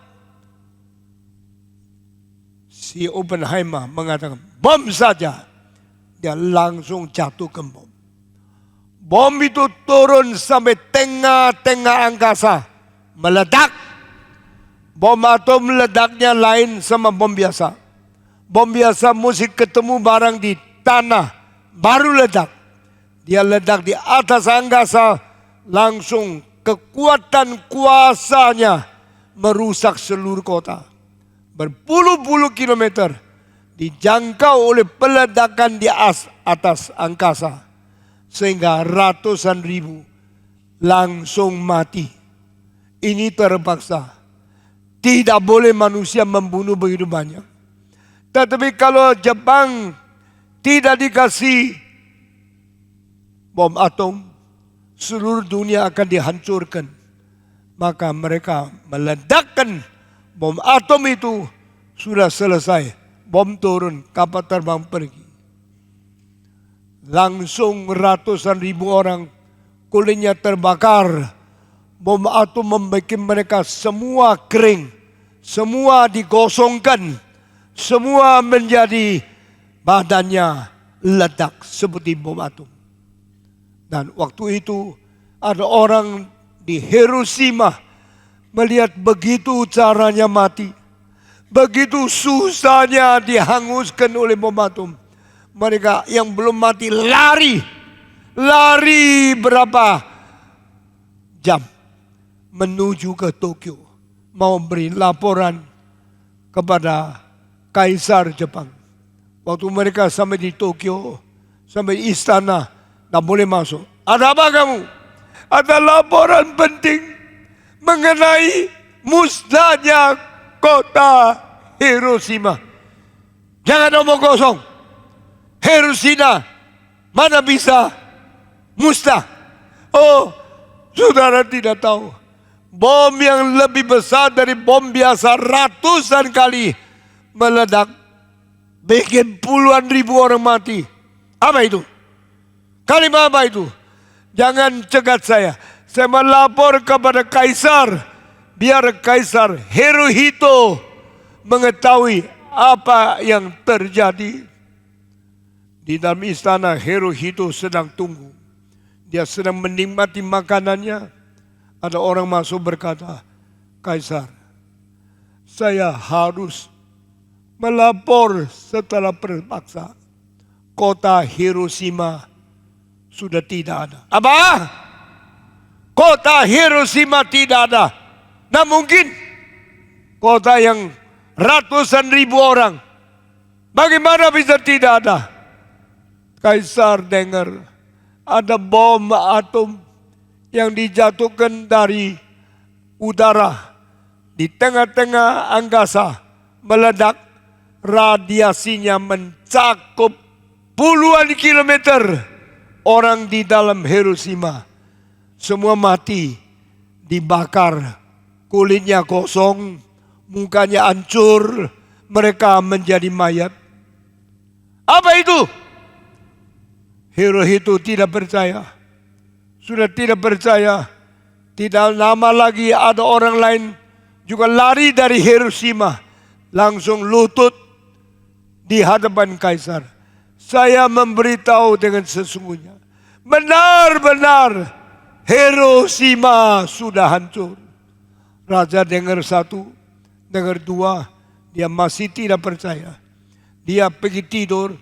Si Oppenheimer mengatakan, bom saja. Dia langsung jatuh ke bom. Bom itu turun sampai tengah-tengah angkasa. Meledak. Bom atom meledaknya lain sama bom biasa. Bom biasa mesti ketemu barang di tanah, baru ledak. Dia ledak di atas angkasa, langsung kekuatan kuasanya merusak seluruh kota. Berpuluh-puluh kilometer dijangkau oleh peledakan di atas angkasa. Sehingga ratusan ribu langsung mati. Ini terpaksa. Tidak boleh manusia membunuh begitu banyak. Tetapi kalau Jepang tidak dikasih bom atom, seluruh dunia akan dihancurkan. Maka mereka meledakkan bom atom itu, sudah selesai. Bom turun, kapal terbang pergi. Langsung ratusan ribu orang kulitnya terbakar. Bom atom membuat mereka semua kering, semua digosongkan, semua menjadi badannya ledak seperti bom atom. Dan waktu itu ada orang di Hiroshima melihat begitu caranya mati, begitu susahnya dihanguskan oleh bom atom. Mereka yang belum mati lari berapa jam menuju ke Tokyo, mau beri laporan kepada Kaisar Jepang. Waktu mereka sampai di Tokyo, sampai di istana, tak boleh masuk. Ada apa kamu? Ada laporan penting mengenai musnahnya kota Hiroshima. Jangan omong kosong. Hiroshima mana bisa musnah? Oh, saudara tidak tahu. Bom yang lebih besar dari bom biasa ratusan kali meledak, bikin puluhan ribu orang mati. Apa itu? Kalimat apa itu? Jangan cegat saya. Saya melapor kepada Kaisar, biar Kaisar Hirohito mengetahui apa yang terjadi. Di dalam istana, Hirohito sedang tunggu. Dia sedang menikmati makanannya. Ada orang masuk berkata, Kaisar, saya harus melapor setelah terpaksa. Kota Hiroshima sudah tidak ada. Apa? Kota Hiroshima tidak ada. Nah mungkin kota yang ratusan ribu orang, bagaimana bisa tidak ada? Kaisar dengar ada bom atom yang dijatuhkan dari udara di tengah-tengah angkasa, meledak, radiasinya mencakup puluhan kilometer. Orang di dalam Hiroshima semua mati, dibakar, kulitnya kosong, mukanya hancur, mereka menjadi mayat. Apa itu? Hirohito tidak percaya. Sudah tidak percaya. Tidak lama lagi ada orang lain juga lari dari Hiroshima, langsung lutut di hadapan Kaisar. Saya memberitahu dengan sesungguhnya, benar-benar Hiroshima sudah hancur. Raja dengar satu, dengar dua, dia masih tidak percaya. Dia pergi tidur,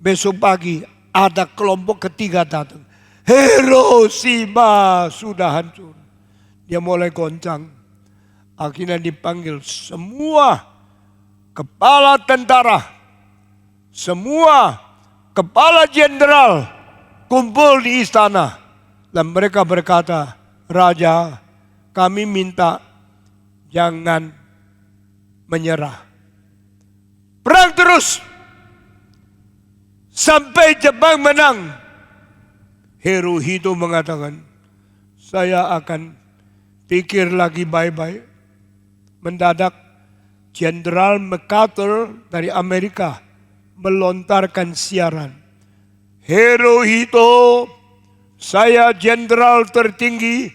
besok pagi ada kelompok ketiga datang. Hiroshima sudah hancur. Dia mulai goncang. Akhirnya dipanggil semua kepala tentara, semua kepala jenderal kumpul di istana. Dan mereka berkata, Raja, kami minta jangan menyerah. Perang terus sampai Jepang menang. Hirohito mengatakan, saya akan pikir lagi baik-baik. Mendadak Jenderal MacArthur dari Amerika melontarkan siaran. Hirohito, saya jenderal tertinggi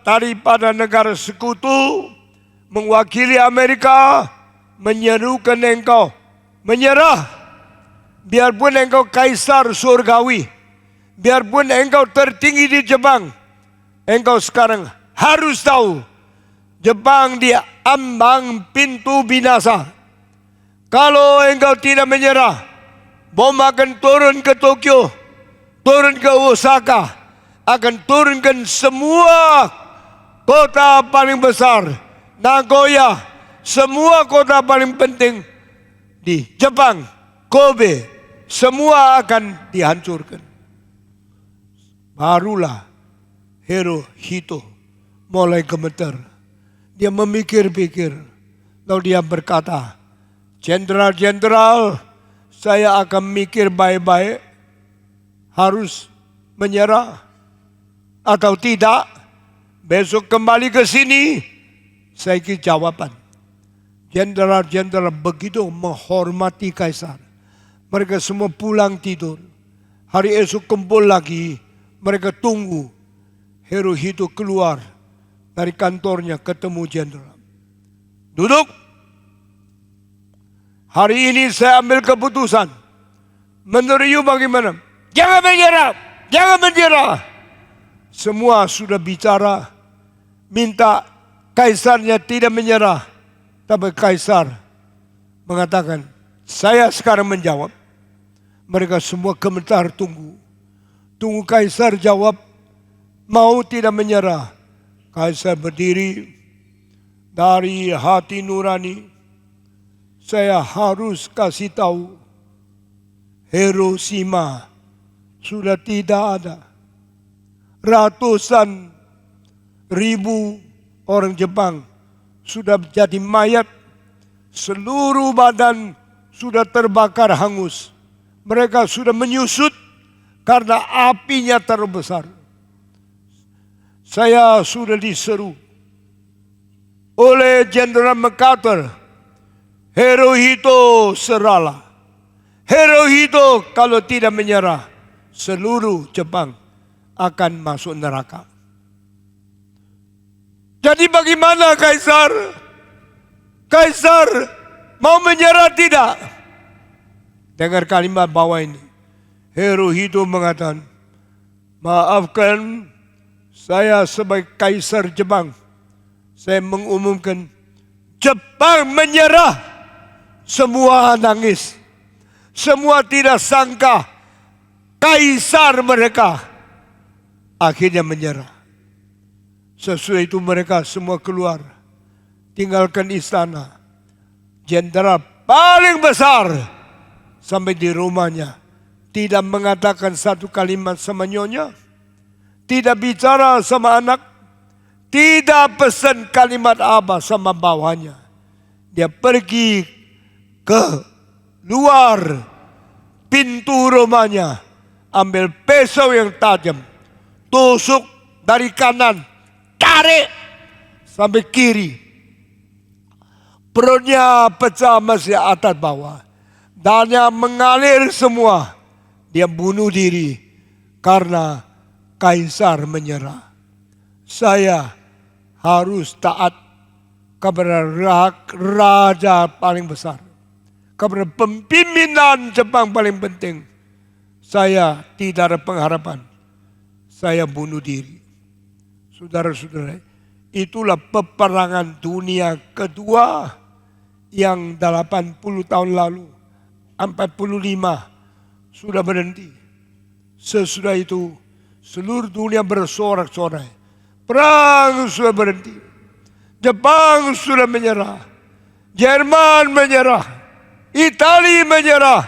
daripada negara sekutu, mewakili Amerika, menyerukan engkau menyerah. Biarpun engkau kaisar surgawi, biarpun engkau tertinggi di Jepang, engkau sekarang harus tahu, Jepang di ambang pintu binasa. Kalau engkau tidak menyerah, bom akan turun ke Tokyo, turun ke Osaka, akan turunkan semua kota paling besar, Nagoya, semua kota paling penting di Jepang, Kobe, semua akan dihancurkan. Barulah Hirohito mulai gemeter. Dia memikir-pikir, lalu dia berkata, Jenderal-jenderal, saya akan mikir baik-baik, harus menyerah atau tidak, besok kembali ke sini, saya kira jawaban. Jenderal-jenderal begitu menghormati kaisar. Mereka semua pulang tidur. Hari esok kumpul lagi, mereka tunggu Hirohito keluar dari kantornya ketemu jenderal. Duduk. Hari ini saya ambil keputusan. Menurut you bagaimana? Jangan menyerah, jangan menyerah. Semua sudah bicara, minta kaisarnya tidak menyerah. Tapi kaisar mengatakan, saya sekarang menjawab. Mereka semua gemetar tunggu. Tunggu kaisar jawab, mau tidak menyerah. Kaisar berdiri, dari hati nurani, saya harus kasih tahu, Hiroshima sudah tidak ada. Ratusan ribu orang Jepang sudah jadi mayat, seluruh badan sudah terbakar hangus. Mereka sudah menyusut karena apinya terlalu besar. Saya sudah diseru oleh Jenderal MacArthur, Hirohito serahlah. Hirohito kalau tidak menyerah, seluruh Jepang akan masuk neraka. Jadi bagaimana kaisar? Kaisar mau menyerah tidak? Dengar kalimat bawah ini. Hirohito mengatakan, maafkan saya sebagai kaisar Jepang. Saya mengumumkan Jepang menyerah. Semua nangis. Semua tidak sangka kaisar mereka akhirnya menyerah. Sesudah itu mereka semua keluar, tinggalkan istana. Jenderal paling besar sampai di rumahnya, tidak mengatakan satu kalimat sama nyonya, tidak bicara sama anak, tidak pesan kalimat apa sama bawahnya. Dia pergi ke luar pintu rumahnya, ambil pisau yang tajam, tusuk dari kanan, tarik sampai kiri. Perutnya pecah masih atas bawah. Darahnya mengalir semua. Dia bunuh diri karena kaisar menyerah. Saya harus taat kepada raja paling besar, kepada pimpinan Jepang paling penting. Saya tidak ada pengharapan. Saya bunuh diri. Saudara-saudara, itulah peperangan dunia kedua yang 80 tahun lalu, 45 sudah berhenti. Sesudah itu seluruh dunia bersorak-sorai. Perang sudah berhenti. Jepang sudah menyerah. Jerman menyerah. Italia menyerah.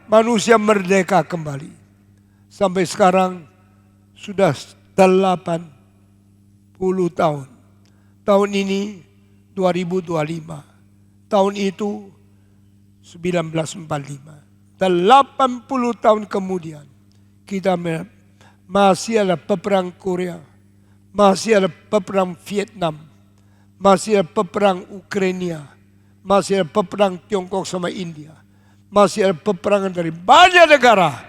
Manusia merdeka kembali. Sampai sekarang sudah 80 tahun. Tahun ini 2025. Tahun itu 1945. 80 tahun kemudian kita masih ada peperang Korea, masih ada peperang Vietnam, masih ada peperang Ukraina, masih ada peperang Tiongkok sama India, masih ada peperangan dari banyak negara.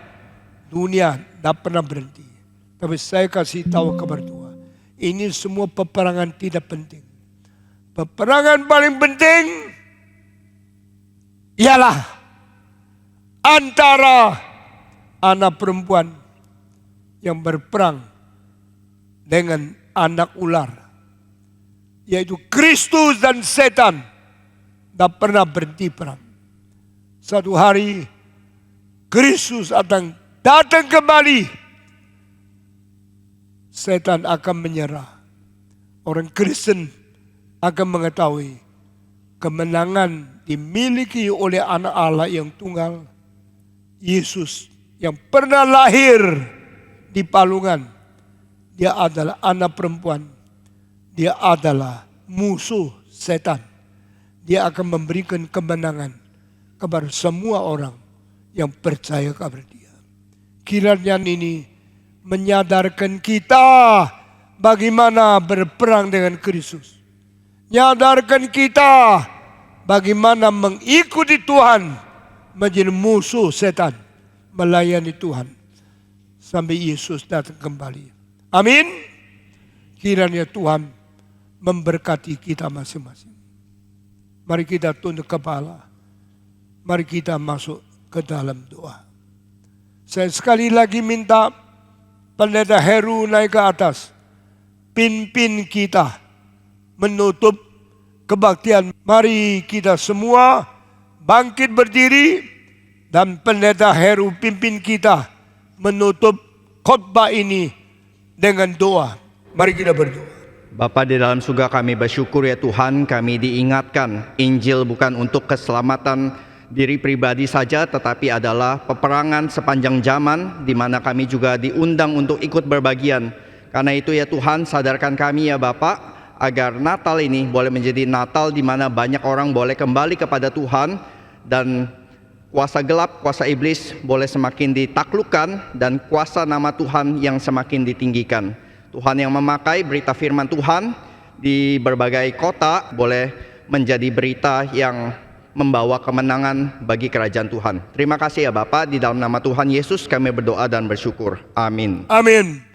Dunia tidak pernah berhenti. Tapi saya kasih tahu kabar Tuhan, ini semua peperangan tidak penting. Peperangan paling penting ialah antara anak perempuan yang berperang dengan anak ular, yaitu Kristus dan setan. Tak pernah berhenti perang. Satu hari Kristus akan datang kembali, setan akan menyerah. Orang Kristen akan mengetahui kemenangan dimiliki oleh anak Allah yang tunggal, Yesus yang pernah lahir di palungan. Dia adalah anak perempuan. Dia adalah musuh setan. Dia akan memberikan kemenangan kepada semua orang yang percaya kepada dia. Kiranya ini menyadarkan kita bagaimana berperang dengan Kristus. Menyadarkan kita bagaimana mengikuti Tuhan, menjadi musuh setan, melayani Tuhan sampai Yesus datang kembali. Amin. Kiranya Tuhan memberkati kita masing-masing. Mari kita tunduk kepala. Mari kita masuk ke dalam doa. Saya sekali lagi minta Pendeta Heru naik ke atas. Pimpin kita menutup kebaktian. Mari kita semua bangkit berdiri dan Pendeta Heru pimpin kita menutup khotbah ini dengan doa. Mari kita berdoa. Bapa di dalam surga, kami bersyukur ya Tuhan, kami diingatkan Injil bukan untuk keselamatan diri pribadi saja, tetapi adalah peperangan sepanjang zaman di mana kami juga diundang untuk ikut berbagian. Karena itu ya Tuhan, sadarkan kami ya Bapa, agar Natal ini boleh menjadi Natal di mana banyak orang boleh kembali kepada Tuhan dan kuasa gelap, kuasa iblis boleh semakin ditaklukkan dan kuasa nama Tuhan yang semakin ditinggikan. Tuhan yang memakai berita firman Tuhan di berbagai kota boleh menjadi berita yang membawa kemenangan bagi kerajaan Tuhan. Terima kasih ya Bapa, di dalam nama Tuhan Yesus kami berdoa dan bersyukur. Amin. Amin.